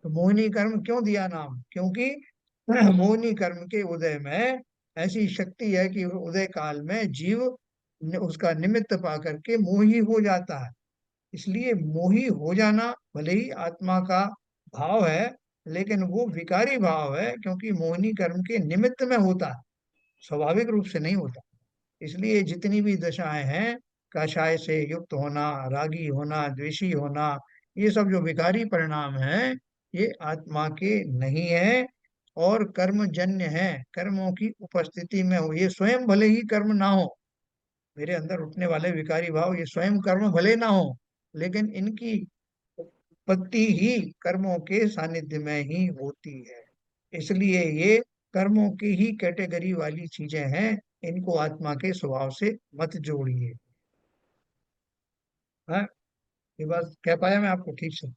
तो मोहिनी कर्म क्यों दिया नाम? क्योंकि मोहिनी कर्म के उदय में ऐसी शक्ति है कि उदय काल में जीव उसका निमित्त पा करके मोही हो जाता है। इसलिए मोही हो जाना भले ही आत्मा का भाव है, लेकिन वो विकारी भाव है, क्योंकि मोहिनी कर्म के निमित्त में होता है, स्वाभाविक रूप से नहीं होता। इसलिए जितनी भी दशाएं हैं, कषाय से युक्त होना, रागी होना, द्वेषी होना, ये सब जो विकारी परिणाम हैं, ये आत्मा के नहीं है और कर्मजन्य है, कर्मों की उपस्थिति में हो। ये स्वयं भले ही कर्म ना हो, मेरे अंदर उठने वाले विकारी भाव ये स्वयं कर्म भले ना हो, लेकिन इनकी उत्पत्ति ही कर्मों के सानिध्य में ही होती है। इसलिए ये कर्मों की ही कैटेगरी वाली चीजें हैं, इनको आत्मा के स्वभाव से मत जोड़िए। हाँ, ये बात कह पाया मैं आपको ठीक से?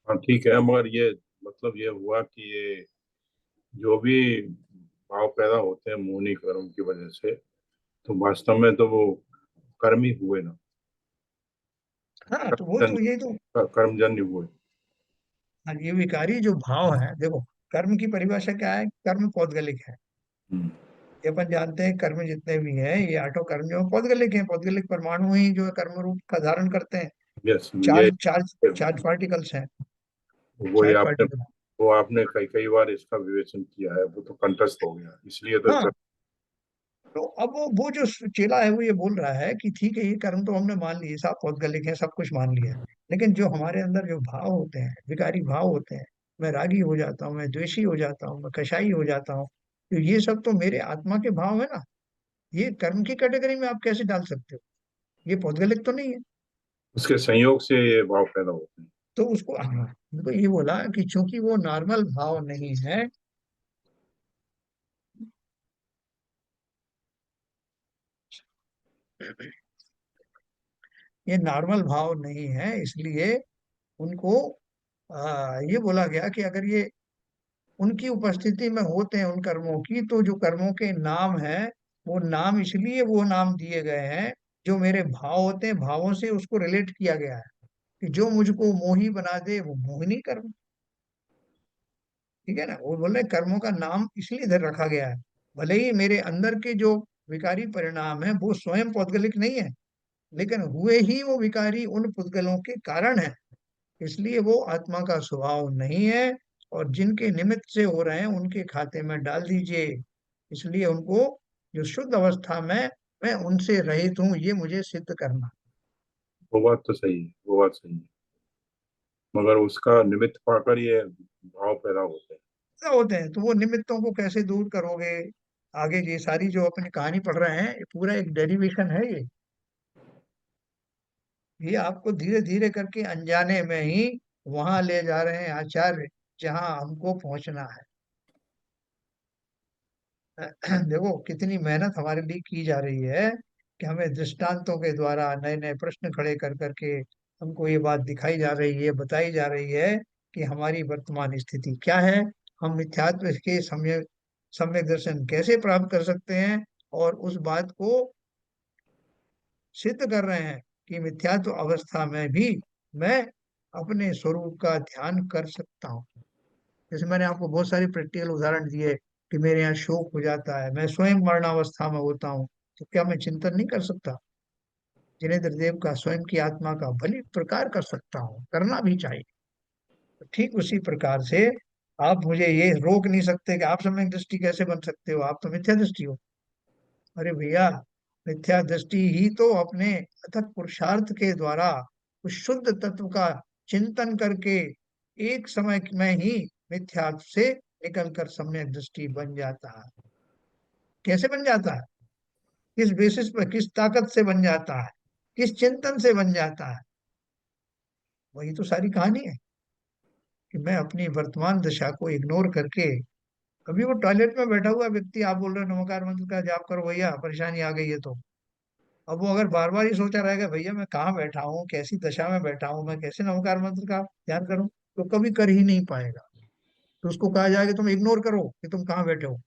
हाँ ठीक है, मगर ये मतलब ये हुआ कि ये जो भी भाव पैदा होते हैं मोहनी कर्म की वजह से, तो वास्तव में तो वो कर्म ही हुए ना। हाँ, तो वो तो, कर्मजन्य, ये तो, कर्मजन्य हुए। हाँ, ये विकारी जो भाव है, देखो, कर्म की परिभाषा क्या है? कर्म पौद्गलिक है। हम्म। ये अपन जानते हैं, कर्म जितने भी हैं ये 8 कर्म जो हैं, पौद्गलिक हैं। पौद्गलिक परमाणु ही जो है कर्म रूप का धारण करते हैं। यस, ये चार्ज चार्ज चार्ज पार्टिकल्स हैं, वही चार्ज आपने, पार्टिकल। वो आपने कई कई बार इसका विवेचन किया है, वो तो कंठस्थ हो गया, इसलिए तो हाँ, तो अब वो जो चेला है वो ये बोल रहा है कि ठीक है, ये कर्म तो हमने मान लिए, सब पौद्गलिक है, सब कुछ मान लिया है, लेकिन जो हमारे अंदर जो भाव होते हैं, विकारी भाव होते हैं, मैं रागी हो जाता हूँ, मैं द्वेषी हो जाता हूँ, मैं कषाई हो जाता हूँ, तो ये सब तो मेरे आत्मा के भाव है ना। ये कर्म की कैटेगरी में आप कैसे डाल सकते हो? ये पौद्गलिक तो नहीं है। उसके संयोग से ये भाव पैदा होते हैं। तो उसको, हाँ, उनको ये बोला कि चूंकि वो नॉर्मल भाव नहीं है, ये नॉर्मल भाव नहीं है, इसलिए उनको ये बोला गया कि अगर ये उनकी उपस्थिति में होते हैं उन कर्मों की, तो जो कर्मों के नाम है, वो नाम इसलिए वो नाम दिए गए हैं, जो मेरे भाव होते हैं, भावों से उसको रिलेट किया गया है, कि जो मुझको मोही बना दे वो मोहिनी कर्म। ठीक है ना? वो बोल रहे हैं, कर्मों का नाम इसलिए इधर रखा गया है, भले ही मेरे अंदर के जो विकारी परिणाम है वो स्वयं पौद्गलिक नहीं है, लेकिन हुए ही वो विकारी उन पुद्गलों के कारण है, इसलिए वो आत्मा का स्वभाव नहीं है। और जिनके निमित्त से हो रहे हैं उनके खाते में डाल दीजिए। इसलिए उनको, जो शुद्ध अवस्था में मैं उनसे रहित हूँ, ये मुझे सिद्ध करना। वो बात तो सही है, वो बात सही है, मगर उसका निमित्त पाकर ये भाव पैदा होते हैं। क्या होते हैं, तो वो निमित्तों को कैसे दूर करोगे? आगे ये सारी जो अपनी कहानी पढ़ रहे हैं, ये पूरा एक डेरिवेशन है ये आपको धीरे धीरे करके अनजाने में ही वहां ले जा रहे हैं आचार्य, जहां हमको पहुंचना है। देखो कितनी मेहनत हमारे लिए की जा रही है, कि हमें दृष्टांतों के द्वारा नए नए प्रश्न खड़े कर करके हमको ये बात दिखाई जा रही है, बताई जा रही है कि हमारी वर्तमान स्थिति क्या है, हम मिथ्यात्व के सम्यक दर्शन कैसे प्राप्त कर सकते हैं, और उस बात को सिद्ध कर रहे हैं कि मिथ्यात्व अवस्था में भी मैं अपने स्वरूप का ध्यान कर सकता हूँ। जैसे मैंने आपको बहुत सारी प्रैक्टिकल उदाहरण दिए कि मेरे यहाँ शोक हो जाता है, मैं स्वयं मरणावस्था में होता हूँ, तो क्या मैं चिंतन नहीं कर सकता? जिनेन्द्र देव का, स्वयं की आत्मा का भली प्रकार कर सकता हूँ, करना भी चाहिए। तो ठीक उसी प्रकार से आप मुझे ये रोक नहीं सकते कि आप सम्यक दृष्टि कैसे बन सकते हो, आप तो मिथ्या दृष्टि हो। अरे भैया, मिथ्या दृष्टि ही तो अपने अथक पुरुषार्थ के द्वारा उस शुद्ध तत्व का चिंतन करके एक समय में ही मिथ्या से निकलकर सम्यक दृष्टि बन जाता है। कैसे बन जाता है? किस बेसिस पर, किस ताकत से बन जाता है, किस चिंतन से बन जाता है? वही तो सारी कहानी है कि मैं अपनी वर्तमान दशा को इग्नोर करके, अभी वो टॉयलेट में बैठा हुआ व्यक्ति, आप बोल रहे हो नमकार मंत्र का जाप करो भैया, परेशानी आ गई है, तो अब वो अगर बार बार ही सोचा रहेगा भैया मैं कहाँ बैठा हूँ, कैसी दशा में बैठा हूँ, मैं कैसे नमकार मंत्र का ध्यान करूँ, तो कभी कर ही नहीं पाएगा। तो उसको कहा जाएगा तुम इग्नोर करो कि तुम कहाँ बैठे हो,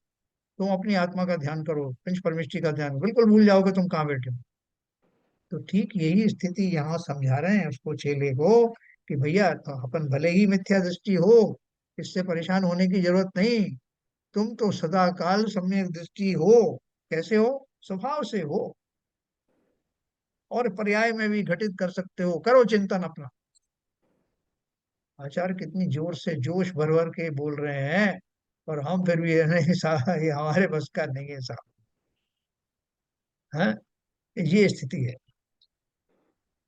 तुम अपनी आत्मा का ध्यान करो, पंच परमेष्टि का ध्यान, बिल्कुल भूल जाओगे तुम कहाँ बैठे हो। तो ठीक यही स्थिति यहाँ समझा रहे हैं उसको, चेले को, कि भैया तो अपन भले ही मिथ्या दृष्टि हो, इससे परेशान होने की जरूरत नहीं, तुम तो सदा काल सम्यक दृष्टि हो। कैसे हो? स्वभाव से हो, और पर्याय में भी घटित कर सकते हो, करो चिंतन अपना। आचार्य कितनी जोर से जोश भर भर के बोल रहे हैं, और हम फिर भी नहीं साहब, ये हमारे बस का नहीं है साहब। है, ये स्थिति है।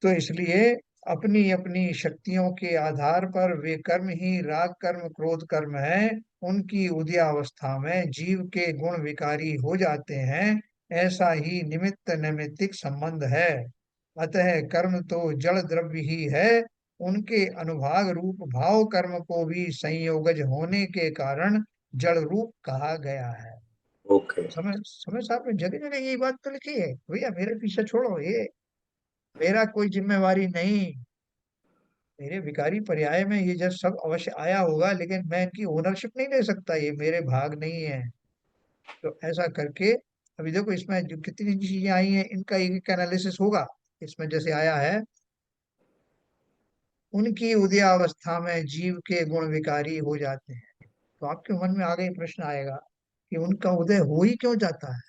तो इसलिए अपनी अपनी शक्तियों के आधार पर वे कर्म ही राग कर्म क्रोध कर्म है, उनकी उदयावस्था में जीव के गुण विकारी हो जाते हैं, ऐसा ही निमित्त नैमित्तिक संबंध है। अतः कर्म तो जड़ द्रव्य ही है, उनके अनुभाग रूप भाव कर्म को भी संयोगज होने के कारण जड़ रूप कहा गया है। ओके। समय समय साहब ने जगह जगह यही बात तो लिखी है, भैया मेरे पीछे छोड़ो, ये मेरा कोई जिम्मेवारी नहीं, मेरे विकारी पर्याय में ये जब सब अवश्य आया होगा, लेकिन मैं इनकी ओनरशिप नहीं ले सकता, ये मेरे भाग नहीं है। तो ऐसा करके अभी देखो इसमें जो कितनी चीजें आई हैं, इनका एक एनालिसिस होगा। इसमें जैसे आया है, उनकी उदयावस्था में जीव के गुण विकारी हो जाते हैं, तो आपके मन में आगे प्रश्न आएगा कि उनका उदय हो ही क्यों जाता है,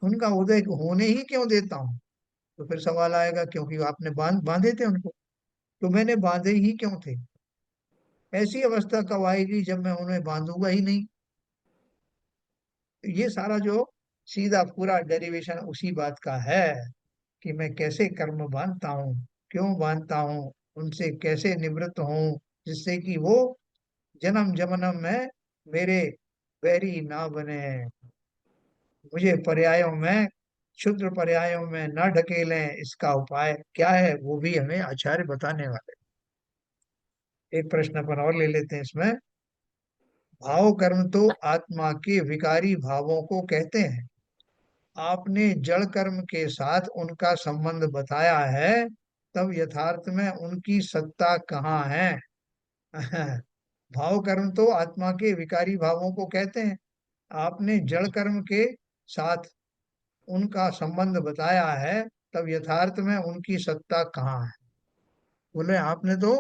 उनका उदय होने ही क्यों देता हूँ? तो फिर सवाल आएगा क्योंकि आपने बांधे थे उनको, तो मैंने बांधे ही क्यों थे? ऐसी अवस्था कब आएगी जब मैं उन्हें बांधूंगा ही नहीं? तो ये सारा जो सीधा पूरा डेरिवेशन उसी बात का है कि मैं कैसे कर्म बांधता हूँ, क्यों बांधता हूँ, उनसे कैसे निवृत्त हूँ, जिससे कि वो जन्म जन्म में मेरे बैरी ना बने, मुझे पर्यायों में, क्षुद्र पर्यायों में न ढकेलें। इसका उपाय क्या है वो भी हमें आचार्य बताने वाले। एक प्रश्न अपन और ले लेते हैं इसमें। भाव कर्म तो आत्मा के विकारी भावों को कहते हैं, आपने जड़ कर्म के साथ उनका संबंध बताया है, तब यथार्थ में उनकी सत्ता कहाँ है? भाव कर्म तो आत्मा के विकारी भावों को कहते हैं, आपने जड़ कर्म के साथ उनका संबंध बताया है, तब यथार्थ में उनकी सत्ता कहाँ है? बोले आपने तो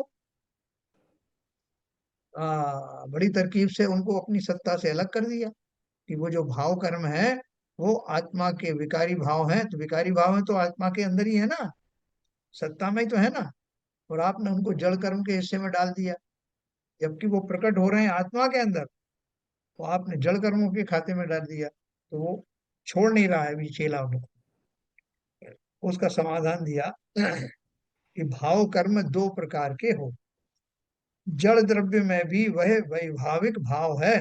बड़ी तरकीब से उनको अपनी सत्ता से अलग कर दिया, कि वो जो भाव कर्म है वो आत्मा के विकारी भाव हैं, तो विकारी भाव है तो आत्मा के अंदर ही है ना, सत्ता में ही तो है ना, और आपने उनको जड़ कर्म के हिस्से में डाल दिया, जबकि वो प्रकट हो रहे हैं आत्मा के अंदर, तो आपने जड़ कर्मों के खाते में डाल दिया, तो वो छोड़ नहीं रहा है अभी चेला उनको। उसका समाधान दिया कि भाव कर्म दो प्रकार के हो, जड़ द्रव्य में भी वह वैभाविक भाव है,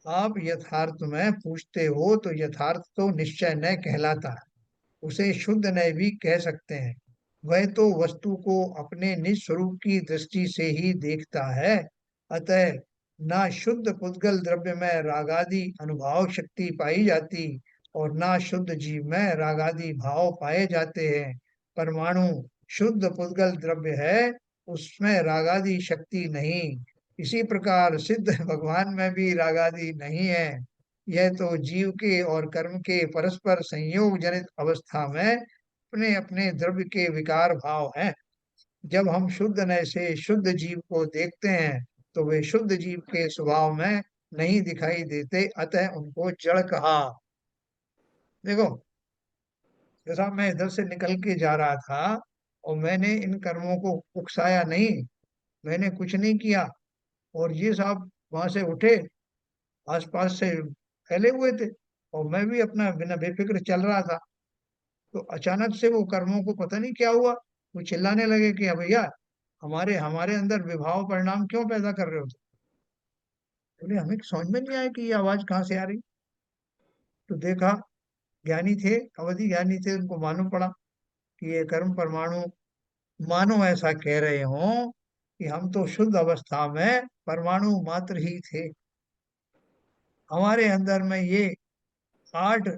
आप यथार्थ में पूछते हो तो यथार्थ तो निश्चय न कहलाता है, उसे शुद्ध न भी कह सकते हैं, वह तो वस्तु को अपने निज स्वरूप की दृष्टि से ही देखता है। अतः ना शुद्ध पुद्गल द्रव्य में रागादि अनुभाव शक्ति पाई जाती, और ना शुद्ध जीव में रागादि भाव पाए जाते हैं। परमाणु शुद्ध पुद्गल द्रव्य है, उसमें रागादि शक्ति नहीं। इसी प्रकार सिद्ध भगवान में भी रागादि नहीं है। यह तो जीव के और कर्म के परस्पर संयोग जनित अवस्था में अपने अपने द्रव्य के विकार भाव हैं। जब हम शुद्ध नय से शुद्ध जीव को देखते हैं तो वे शुद्ध जीव के स्वभाव में नहीं दिखाई देते, अतः उनको जड़ कहा। देखो, जैसा मैं इधर से निकल के जा रहा था और मैंने इन कर्मों को उकसाया नहीं, मैंने कुछ नहीं किया, और ये साहब वहां से उठे, आसपास से फैले हुए थे, और मैं भी अपना बिना बेफिक्र चल रहा था। तो अचानक से वो कर्मों को पता नहीं क्या हुआ, वो चिल्लाने लगे कि भैया, हमारे हमारे अंदर विभाव परिणाम क्यों पैदा कर रहे हो तुम? बोले हमें समझ में नहीं आया कि ये आवाज कहाँ से आ रही। तो देखा, ज्ञानी थे, अवधि ज्ञानी थे, उनको मालूम पड़ा कि ये कर्म परमाणु मानो ऐसा कह रहे हों कि हम तो शुद्ध अवस्था में परमाणु मात्र ही थे, हमारे अंदर में ये 8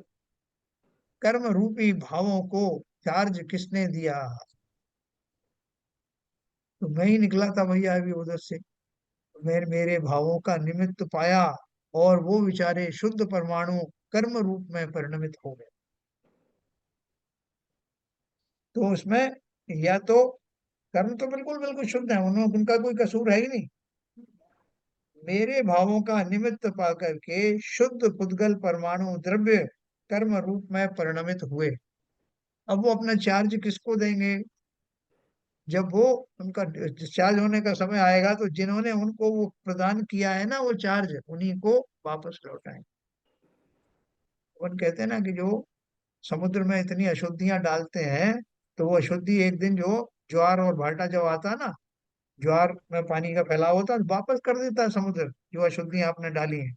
कर्म रूपी भावों को चार्ज किसने दिया? तो मैं ही निकला था भैया अभी उधर से, मैंने मेरे भावों का निमित्त पाया, और वो बेचारे शुद्ध परमाणु कर्म रूप में परिणमित हो गए। तो उसमें या तो कर्म तो बिल्कुल बिल्कुल शुद्ध है, उनका कोई कसूर है ही नहीं। मेरे भावों का निमित्त पा करके शुद्ध पुद्गल परमाणु द्रव्य कर्म रूप में परिणमित हुए। अब वो अपना चार्ज किसको देंगे? जब वो उनका डिस्चार्ज होने का समय आएगा तो जिन्होंने उनको वो प्रदान किया है ना वो चार्ज, उन्हीं को वापस लौटाएं। अपन कहते हैं ना कि जो समुद्र में इतनी अशुद्धियां डालते हैं, तो वो अशुद्धि एक दिन जो ज्वार और भाटा जब आता है ना, ज्वार में पानी का फैलाव होता है, वापस कर देता है समुद्र जो अशुद्धियां आपने डाली हैं।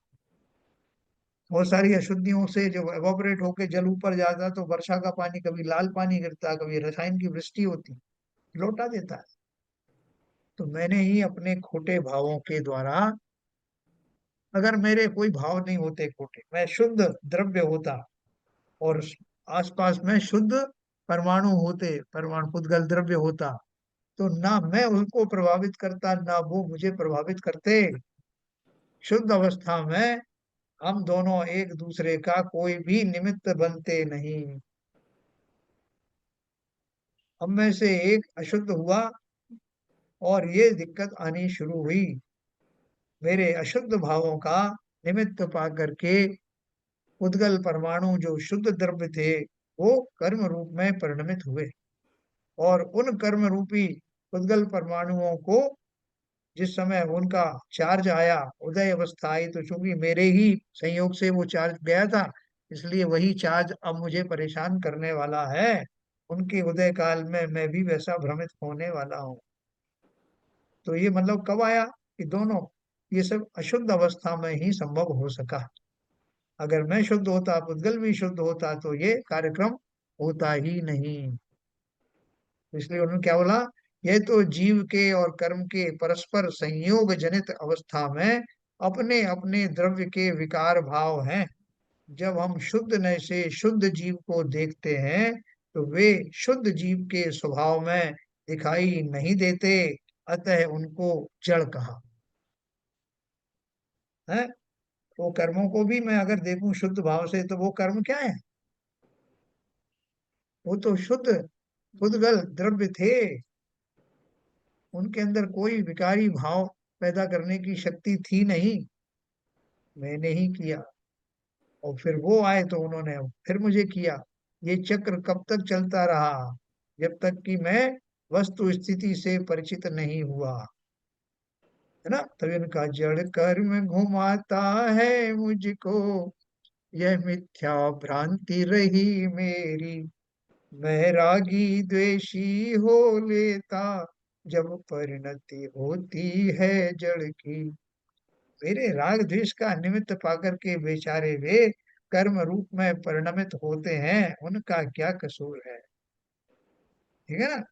बहुत सारी अशुद्धियों से जो एवोपरेट होके जल ऊपर जाता है, तो वर्षा का पानी, कभी लाल पानी गिरता है, कभी रसायन की वृष्टि होती है, लौटा देता है। तो मैंने ही अपने खोटे भावों के द्वारा, अगर मेरे कोई भाव नहीं होते खोटे, मैं शुद्ध द्रव्य होता और आसपास में शुद्ध परमाणु होते, परमाणु पुद्गल द्रव्य होता, तो ना मैं उनको प्रभावित करता, ना वो मुझे प्रभावित करते। शुद्ध अवस्था में हम दोनों एक दूसरे का कोई भी निमित्त बनते नहीं। हम में से एक अशुद्ध हुआ और ये दिक्कत आनी शुरू हुई। मेरे अशुद्ध भावों का निमित्त पा करके उद्गल परमाणु जो शुद्ध द्रव्य थे, वो कर्म रूप में परिणमित हुए, और उन कर्म रूपी उद्गल परमाणुओं को जिस समय उनका चार्ज आया, उदय अवस्था आई, तो चूंकि मेरे ही संयोग से वो चार्ज गया था, इसलिए वही चार्ज अब मुझे परेशान करने वाला है। उनके उदय काल में मैं भी वैसा भ्रमित होने वाला हूँ। तो ये मतलब कब आया कि दोनों, ये सब अशुद्ध अवस्था में ही संभव हो सका। अगर मैं शुद्ध होता, पुद्गल भी शुद्ध होता, तो ये कार्यक्रम होता ही नहीं। इसलिए उन्होंने क्या बोला, यह तो जीव के और कर्म के परस्पर संयोग जनित अवस्था में अपने अपने द्रव्य के विकार भाव हैं। जब हम शुद्ध नय से शुद्ध जीव को देखते हैं तो वे शुद्ध जीव के स्वभाव में दिखाई नहीं देते, अतः उनको जड़ कहा है। वो कर्मों को भी मैं अगर देखूं शुद्ध भाव से, तो वो कर्म क्या है? वो तो शुद्ध पुद्गल द्रव्य थे, उनके अंदर कोई विकारी भाव पैदा करने की शक्ति थी नहीं, मैंने ही किया। और फिर वो आए तो उन्होंने फिर मुझे किया। ये चक्र कब तक चलता रहा? जब तक कि मैं वस्तु स्थिति से परिचित नहीं हुआ, है ना। तभी उनका जड़ कर्म घुमाता है मुझको, यह मिथ्या भ्रांति रही मेरी, मैं रागी द्वेषी हो लेता, जब परिणति होती है जड़ की। मेरे राग द्वेष का निमित्त पाकर के बेचारे वे कर्म रूप में परिणमित होते हैं, उनका क्या कसूर है? ठीक है ना।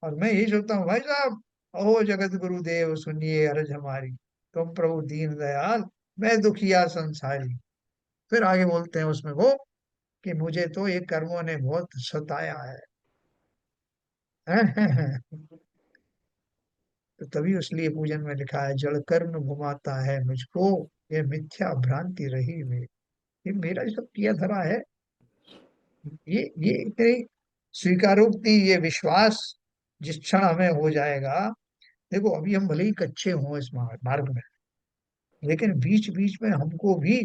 और मैं यही सोचता हूँ भाई साहब, ओ जगत गुरुदेव सुनिए अर्ज हमारी, तुम प्रभु दीन दयाल, मैं दुखिया संसारी। फिर आगे बोलते हैं उसमें वो कि मुझे तो ये कर्मों ने बहुत सताया है। तो तभी उसलिए पूजन में लिखा है, जड़ कर्म घुमाता है मुझको, ये मिथ्या भ्रांति रही में। ये मेरा जो किया धरा है, ये इतनी स्वीकारोक्ति, ये विश्वास जिस क्षण हमें हो जाएगा। देखो अभी हम भले ही कच्चे हों इस मार्ग में, लेकिन बीच बीच में हमको भी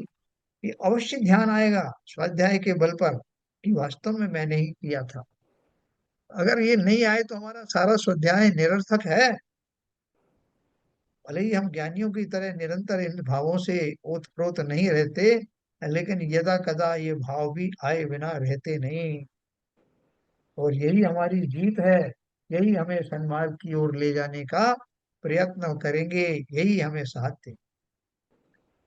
ये अवश्य ध्यान आएगा स्वाध्याय के बल पर कि वास्तव में मैंने ही किया था। अगर ये नहीं आए तो हमारा सारा स्वाध्याय निरर्थक है। भले ही हम ज्ञानियों की तरह निरंतर इन भावों से ओतप्रोत नहीं रहते, लेकिन यदा कदा ये भाव भी आए बिना रहते नहीं। और यही हमारी जीत है, यही हमें सन्मार्ग की ओर ले जाने का प्रयत्न करेंगे, यही हमें साथ दे।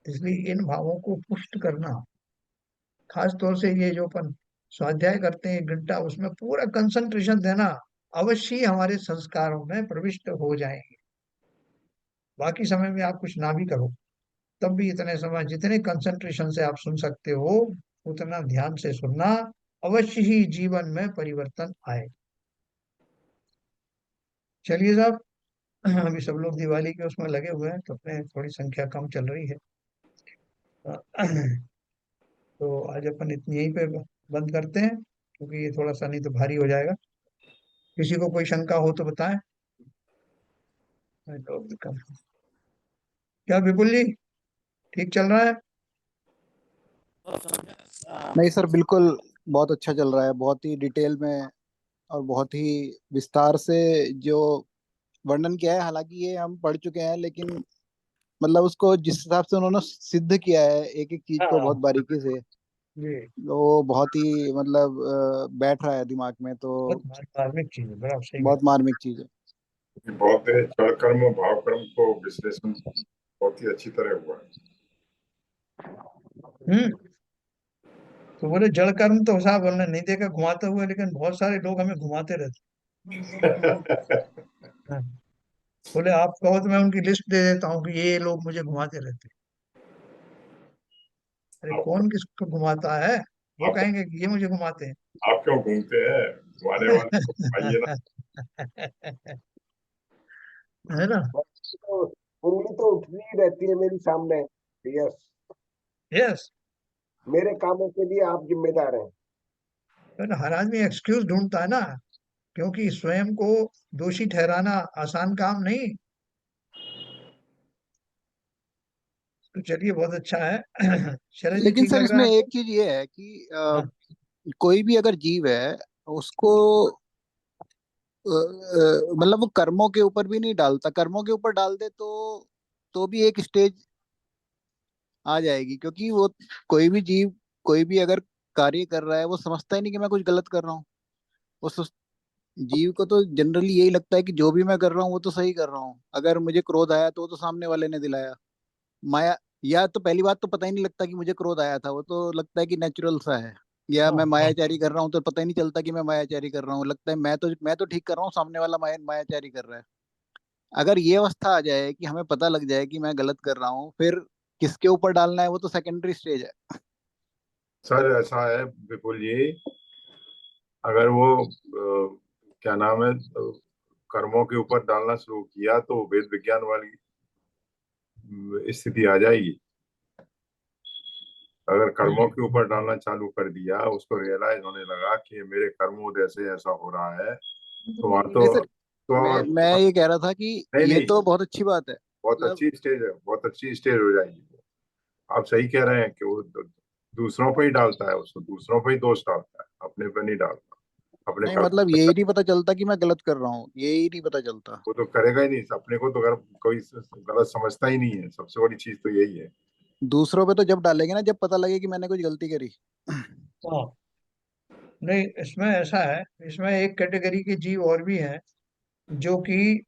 इसलिए इन भावों को पुष्ट करना, खास तौर से ये जो अपन स्वाध्याय करते हैं 1 घंटा, उसमें पूरा कंसंट्रेशन देना, अवश्य ही हमारे संस्कारों में प्रविष्ट हो जाएंगे। बाकी समय में आप कुछ ना भी करो, तब भी इतने समय जितने कंसंट्रेशन से आप सुन सकते हो, उतना ध्यान से सुनना, अवश्य ही जीवन में परिवर्तन आए। चलिए साहब, अभी सब लोग दिवाली के उसमें लगे हुए हैं, तो अपने थोड़ी संख्या कम चल रही है। तो आज अपन इतनी यहीं पे बंद करते हैं, क्योंकि ये थोड़ा सा नहीं तो भारी हो जाएगा। किसी को कोई शंका हो तो बताएं। तो क्या विपुल जी, ठीक चल रहा है? नहीं सर, बिल्कुल बहुत अच्छा चल रहा है, बहुत ही डिटेल में और बहुत ही विस्तार से जो वर्णन किया है। हालांकि ये हम पढ़ चुके हैं, लेकिन मतलब उसको जिस हिसाब से उन्होंने सिद्ध किया है एक एक चीज को बहुत हाँ बारीकी से, जी, वो बहुत ही मतलब बैठ रहा है दिमाग में, बहुत तो धार्मिक चीज है, बड़ा सही बहुत मार्मिक चीज है। बहुत जड़ कर्म और भाव कर्म को विश्लेषण बहुत ही अच्छी तरह हुआ हम्म। तो बोले जड़ कर्म तो साहब हमने नहीं देखा घुमाते हुए, लेकिन बहुत सारे लोग हमें घुमाते रहते है। हैं। बोले आप कहो तो मैं उनकी लिस्ट दे देता हूँ कि ये लोग मुझे घुमाते रहते हैं। अरे आप, कौन किसको घुमाता है? वो आप, कहेंगे कि ये मुझे घुमाते आप क्यों घूमते हैं, घुमाने वाले को घुमाइए ना। हैं। है ना? तो उंगली तो उठती ही रहती है मेरी सामने। यस। यस। मेरे कामों के लिए आप जिम्मेदार हैं। तो हर आदमी एक्सक्यूज ढूंढता है ना, क्योंकि स्वयं को दोषी ठहराना आसान काम नहीं। तो चलिए, बहुत अच्छा है। शरद जी, लेकिन ठीक सर लग रहा इसमें है एक आपको? चीज ये है कि हाँ कोई भी अगर जीव है उसको मतलब वो कर्मों के ऊपर भी नहीं डालता, कर्मों के ऊपर डाल दे तो भी एक स्टेज आ जाएगी, क्योंकि वो कोई भी जीव कोई भी अगर कार्य कर रहा है वो समझता ही नहीं कि मैं कुछ गलत कर रहा हूँ। वो जीव को तो जनरली यही लगता है कि जो भी मैं कर रहा हूँ वो तो सही कर रहा हूँ। अगर मुझे क्रोध आया तो वो तो सामने वाले ने दिलाया। माया, या तो पहली बात तो पता ही नहीं लगता कि मुझे क्रोध आया था, वो तो लगता है कि नेचुरल सा है। या हाँ मैं हाँ। मायाचारी कर रहा हूँ तो पता ही नहीं चलता कि मैं मायाचारी कर रहा हूँ, लगता है मैं तो ठीक कर रहा हूँ, सामने वाला मायाचारी कर रहा है। अगर ये अवस्था आ जाए कि हमें पता लग जाए कि मैं गलत कर रहा हूँ, फिर किसके ऊपर डालना है वो तो सेकेंडरी स्टेज है। सर ऐसा है विपुल जी, अगर वो क्या नाम है, कर्मों के ऊपर डालना शुरू किया तो वेद विज्ञान वाली स्थिति आ जाएगी। अगर कर्मों के ऊपर डालना चालू कर दिया, उसको रियलाइज होने लगा कि मेरे कर्मों वजह ऐसा हो रहा है, तो वहां नहीं सर, तो मैं ये कह रहा था कि नहीं ये नहीं, तो बहुत अच्छी बात है। बहुत मतलब अच्छी स्टेज है, बहुत अच्छी स्टेज हो जाएगी वो। आप सही कह रहे हैं कि वो दूसरों पे ही डालता है, उसको दूसरों पे ही दोष डालता है, अपने पे नहीं डालता। अपने नहीं, कर्म मतलब यही नहीं पता चलता कि मैं गलत कर रहा हूँ, यही नहीं पता चलता। वो तो करेगा ही नहीं, अपने को तो अगर कोई गलत समझता ही नहीं है, सबसे बड़ी चीज तो यही है। दूसरों पे तो जब डालेंगे ना जब पता लगे कि मैंने कुछ गलती करी। हाँ। नहीं, इसमें ऐसा है, इसमें एक कैटेगरी के जीव और भी हैं, जो कि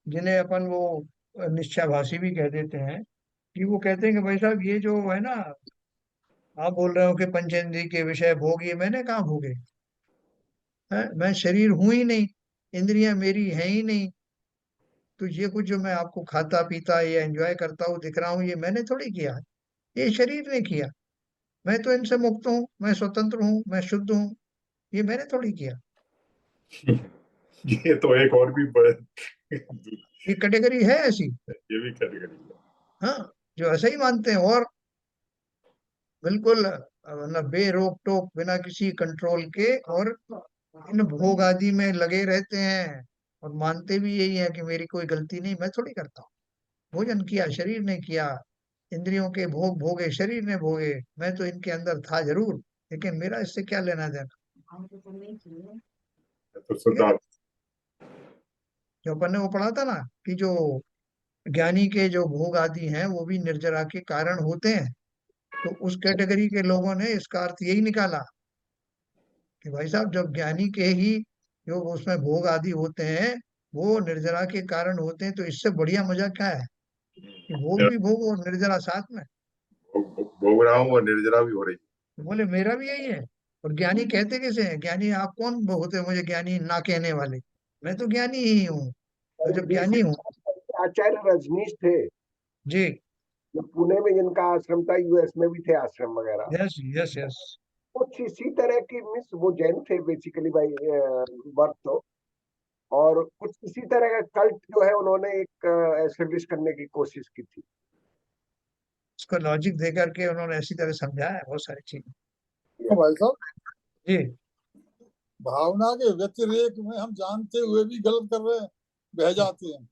जिन्हें अपन वो निश्चयभाषी भी कह देते हैं। कि वो कहते हैं कि भाई साहब, ये जो है ना, आप बोल रहे हो कि पंचेंद्रिय के विषय भोग, ये मैंने कहाँ भोगे हैं? मैं शरीर हूं ही नहीं, इंद्रियां मेरी हैं ही नहीं। तो ये कुछ जो मैं आपको खाता पीता या एंजॉय करता हूँ दिख रहा हूँ, ये मैंने थोड़ी किया है, ये शरीर ने किया। मैं तो इनसे मुक्त हूँ, मैं स्वतंत्र हूँ, मैं शुद्ध हूँ, ये मैंने थोड़ी किया। ये तो एक और भी ये कैटेगरी है ऐसी, ये भी कैटेगरी है। हाँ, जो ऐसा ही मानते हैं और बिल्कुल न बेरोक टोक बिना किसी कंट्रोल के, और इन भोग आदि में लगे रहते हैं और मानते भी यही है कि मेरी कोई गलती नहीं, मैं थोड़ी करता हूँ। भोजन किया शरीर ने किया, इंद्रियों के भोग भोगे शरीर ने भोगे, मैं तो इनके अंदर था जरूर, लेकिन मेरा इससे क्या लेना देना। तो ठीक है, सिद्धार्थ, जो अपन ने वो पढ़ा था ना कि जो ज्ञानी के जो भोग आदि हैं वो भी निर्जरा के कारण होते हैं, तो उस कैटेगरी के लोगों ने इसका अर्थ यही निकाला कि भाई साहब जब ज्ञानी के ही जो उसमें भोग आदि होते हैं वो निर्जरा के कारण होते हैं, तो इससे बढ़िया मजा क्या है कि भोग भी भोग और निर्जरा साथ में। भोग रहा हूँ और निर्जरा भी हो रही तो बोले मेरा भी यही है। और ज्ञानी कहते कैसे हैं, ज्ञानी आप कौन होते हैं मुझे ज्ञानी ना कहने वाले, मैं तो ज्ञानी ही हूँ। तो और जब ज्ञानी बीच हूँ, आचार्य रजनीश थे, जी, जो पुणे में जिनका आश्रम था, यूएस में भी थे आश्रम वगैरह, यस यस यस, कुछ इसी तरह की, मिस वो जैन थे बेसिकली बाई बर्थ तो, और कुछ इसी तरह का कल्ट जो है उन्होंने एक एस्टेब्लिश करने की कोशिश की थी। उसको लॉजिक दे करके उन्होंने ऐसी तरह समझाया है बहुत सारी चीजें। तो भाई साहब, जी, भावना के व्यतिरेक में हम जानते हुए भी गलत कर रहे हैं, बह जाते हैं।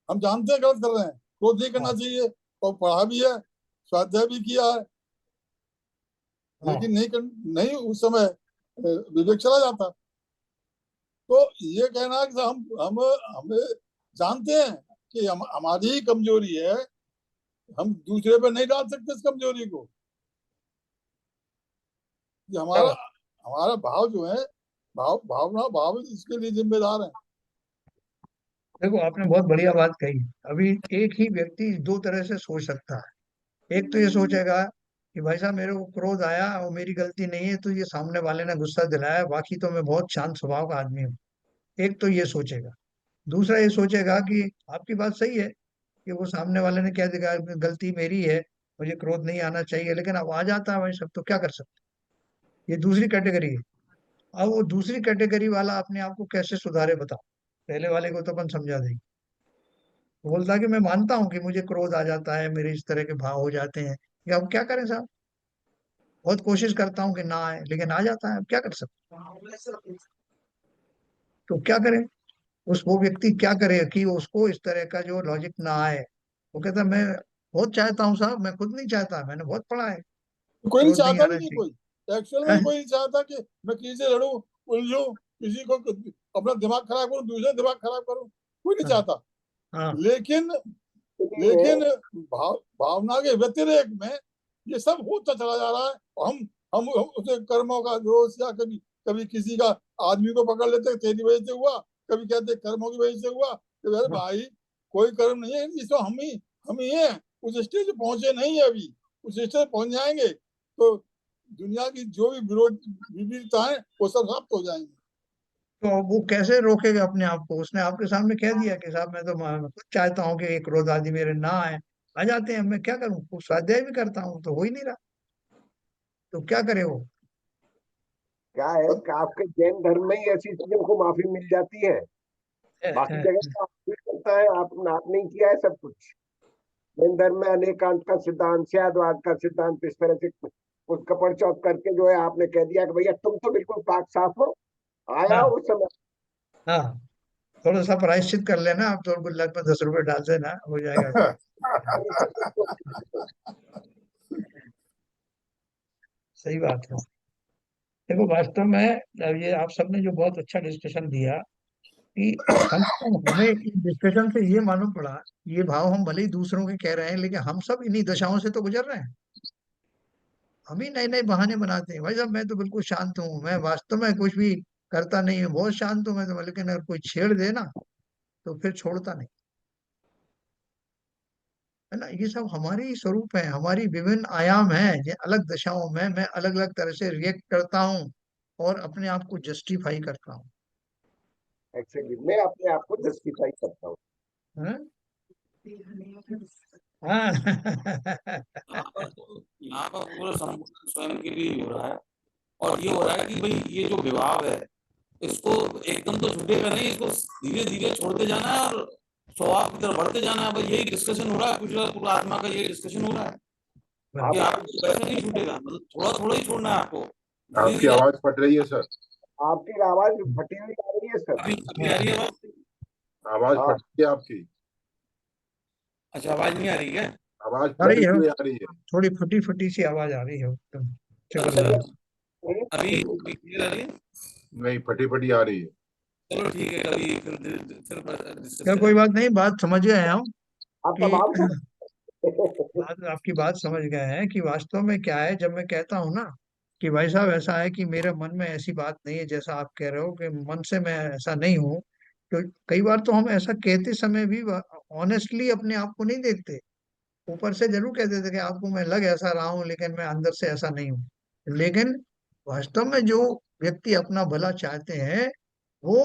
हम जानते हैं गलत कर रहे हैं, क्रोध नहीं करना चाहिए, और पढ़ा भी है, स्वाध्याय भी किया है, हाँ, लेकिन नहीं उस समय विवेक चला जाता। तो ये कहना कि हम हमें जानते हैं कि हमारी ही कमजोरी है, हम दूसरे पे नहीं डाल सकते इस कमजोरी को। कि क्या हमारा बात। हमारा भाव जो है, भाव इसके लिए जिम्मेदार है। देखो आपने बहुत बढ़िया बात कही। अभी एक ही व्यक्ति दो तरह से सोच सकता है। एक तो ये सोचेगा कि भाई साहब मेरे को क्रोध आया और मेरी गलती नहीं है, तो ये सामने वाले ने गुस्सा दिलाया, बाकी तो मैं बहुत शांत स्वभाव का आदमी हूँ। एक तो ये सोचेगा। दूसरा ये सोचेगा कि आपकी बात सही है कि वो सामने वाले ने क्या दिखाया, गलती मेरी है, मुझे क्रोध नहीं आना चाहिए, लेकिन अब आ जाता है भाई सब, तो क्या कर सकते हैं। ये दूसरी कैटेगरी है। अब वो दूसरी कैटेगरी वाला अपने आप को कैसे सुधारे बताओ। पहले वाले को तो अपन समझा देंगे। वो बोलता है कि मैं मानता हूँ कि मुझे क्रोध आ जाता है, मेरे इस तरह के भाव हो जाते हैं, या अब क्या करें साहब, बहुत कोशिश करता हूँ कि ना आए लेकिन आ जाता है, अब क्या कर सकते हैं? तो क्या करें, उस वो व्यक्ति क्या करे कि उसको इस तरह का जो लॉजिक ना आए। वो कहता है मैं बहुत चाहता हूँ साहब, मैं खुद नहीं चाहता, मैंने बहुत पढ़ा है, कोई नहीं क्रोध नहीं चाहता भी आना नहीं, चाहिए। कोई एक्चुअल में कोई नहीं चाहता कि मैं किसी से लड़ूं, उलझूं, किसी को अपना दिमाग खराब करूं, दूसरा दिमाग खराब करूं, कोई नहीं हाँ चाहता। हाँ लेकिन इसलिए लेकिन भावना के व्यतिरेक में ये सब होता चला जा रहा है। और हम उसे कर्मों का दोष, या कभी कभी किसी का आदमी को पकड़ लेते तेरी वजह से हुआ, कभी कहते कर्मों की वजह से हुआ। तो यार हाँ। भाई, कोई कर्म नहीं है, इसमें हम ही हैं। उस स्टेज पे पहुंचे नहीं है अभी, उस स्टेज पे पहुंच जाएंगे तो दुनिया की जो भी विविधता है वो सब समाप्त हो जाएंगी। तो अब वो कैसे रोकेगा अपने आप को, उसने आपके सामने कह दिया कि साहब मैं तो खुद चाहता हूँ कि एक क्रोध आदि मेरे ना आए, आ जाते हैं, मैं क्या करूँ, कुछ स्वाध्याय भी करता हूँ तो हो ही नहीं रहा, तो क्या करे वो। क्या है कि आपके जैन धर्म में ही ऐसी चीजों को माफी मिल जाती है, बाकी जगह तो आप भी करता है, आप नहीं किया है सब कुछ। जैन धर्म में अनेकांत का सिद्धांत, स्यादवाद का सिद्धांत, इस तरह से कुछ कपड़ चौथ करके जो है आपने कह दिया कि भैया तुम तो बिल्कुल पाक साफ हो, आया हाँ उस समय। हाँ, थोड़ा सा प्रायश्चित कर लेना आप, तो गुल्लक में 10 रुपए डाल देना, हो जाएगा काम। सही बात है। देखो वास्तव में अब ये आप सबने जो बहुत अच्छा डिस्कशन दिया कि कम से कम हमें इस डिस्कशन से ये मालूम पड़ा, ये भाव हम भले ही दूसरों के कह रहे हैं लेकिन हम सब इन्हीं दशाओं से तो गुजर रहे हैं। हम ही नए नए बहाने बनाते हैं, भाई साहब मैं तो बिल्कुल शांत हूँ, मैं वास्तव में कुछ भी करता नहीं हूँ, बहुत शांत हूँ मैं तो, लेकिन अगर कोई छेड़ दे ना तो फिर छोड़ता नहीं। है ना, ये सब हमारे ही स्वरूप है, हमारी विभिन्न आयाम है, ये अलग दशाओं में मैं अलग अलग तरह से रिएक्ट करता हूँ और अपने आप को जस्टिफाई करता हूँ। एक्चुअली मैं अपने आप को जस्टिफाई करता हूँ। हैं? हाँ यहाँ पर पूरा संपूर्ण स्वयं के लिए हो रहा है। और ये हो रहा है कि भाई ये जो विभाव है इसको एकदम तो छूटेगा नहीं, इसको धीरे धीरे छोड़ते जाना है और स्वभाव की तरफ बढ़ते जाना है। बस यही डिस्कशन हो रहा है, कुछ आत्मा का यही डिस्कशन हो रहा है कि आपको वैसे नहीं छूटेगा, मतलब थोड़ा थोड़ा ही छोड़ना है आपको। आपकी आवाज फट रही है सर। आपकी आवाज फटी हुई आ रही है सर। अभी आ रही है आवाज? आवाज हाँ। फट रही है आपकी। अच्छा, आवाज नहीं आ रही है? आवाज आ रही फटी है, हुई आ रही है। थोड़ी फटी फटी सी आवाज आ रही है एकदम अच्छा, जबरदस्त। अभी क्लियर आ रही है? नहीं, फटी फटी आ रही है। चलो ठीक है, कभी फिर डिस्कस क्या कोई करेंगे। बात नहीं, बात समझ गए हैं हम आपका कि भाव था। आपकी बात समझ गए हैं कि वास्तव में क्या है। जब मैं कहता हूँ ना कि भाई साहब ऐसा है कि मेरे मन में ऐसी बात नहीं है जैसा आप कह रहे हो कि मन से मैं ऐसा नहीं हूँ, तो कई बार तो हम ऐसा कहते समय भी ऑनेस्टली अपने आप को नहीं देखते। ऊपर से जरूर कह देते कि आपको मैं लग ऐसा रहा हूँ लेकिन मैं अंदर से ऐसा नहीं हूँ। लेकिन वास्तव में जो व्यक्ति अपना भला चाहते हैं वो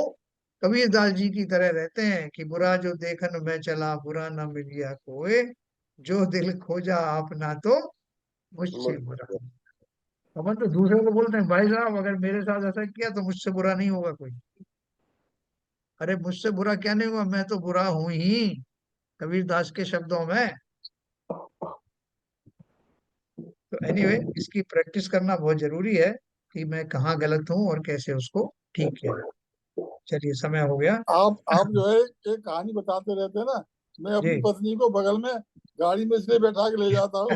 कबीरदास जी की तरह रहते हैं कि बुरा जो देखन में चला बुरा न मिलिया कोई, जो दिल खोजा आपना तो मुझसे बुरा। अपन तो दूसरे को बोलते हैं भाई साहब अगर मेरे साथ ऐसा किया तो मुझसे बुरा नहीं होगा कोई। अरे मुझसे बुरा क्या नहीं हुआ, मैं तो बुरा हूं ही, कबीरदास के शब्दों में। तो एनीवे इसकी प्रैक्टिस करना बहुत जरूरी है कि मैं कहाँ गलत हूँ और कैसे उसको ठीक किया। चलिए समय हो गया। आप जो है एक कहानी बताते रहते हैं ना, मैं अपनी जी। पत्नी को बगल में गाड़ी में इसलिए बैठा के ले जाता हूँ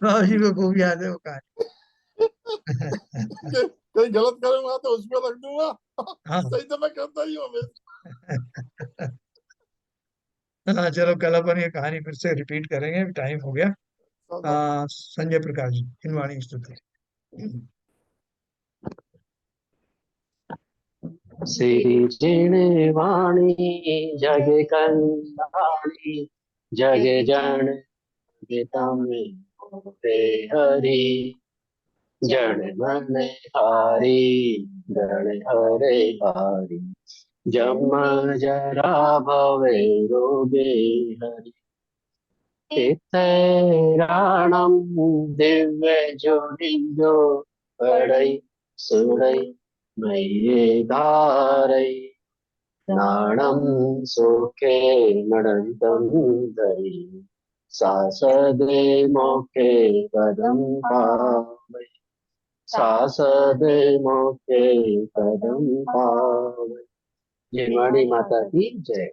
बाबू जी को खूब याद है वो कहानी। कि कहीं गलत करूंगा तो उस पर रख दूंगा हाँ। सही तो मैं करता ही हूँ हाँ चलो कल अपन ये कहानी फिर से रिपीट करेंगे, टाइम हो गया। हमेशा। संजय प्रकाश जी हिंदवाणी स्तुति। सिरिजिण वाणी जग कल्याणी, जग जन हितम ते हरि, जन मन हारी गण हरे हारी, जम जरा भवे रोगे हरि, राणम दिव्य ज्योतिजो पड़ई सुरई मये धारई, नाणम सुखे नडंतम धरी, सासदे मोखे पदम पावै, सासदे मोखे पदम पावै। ये वाणी माता की जय।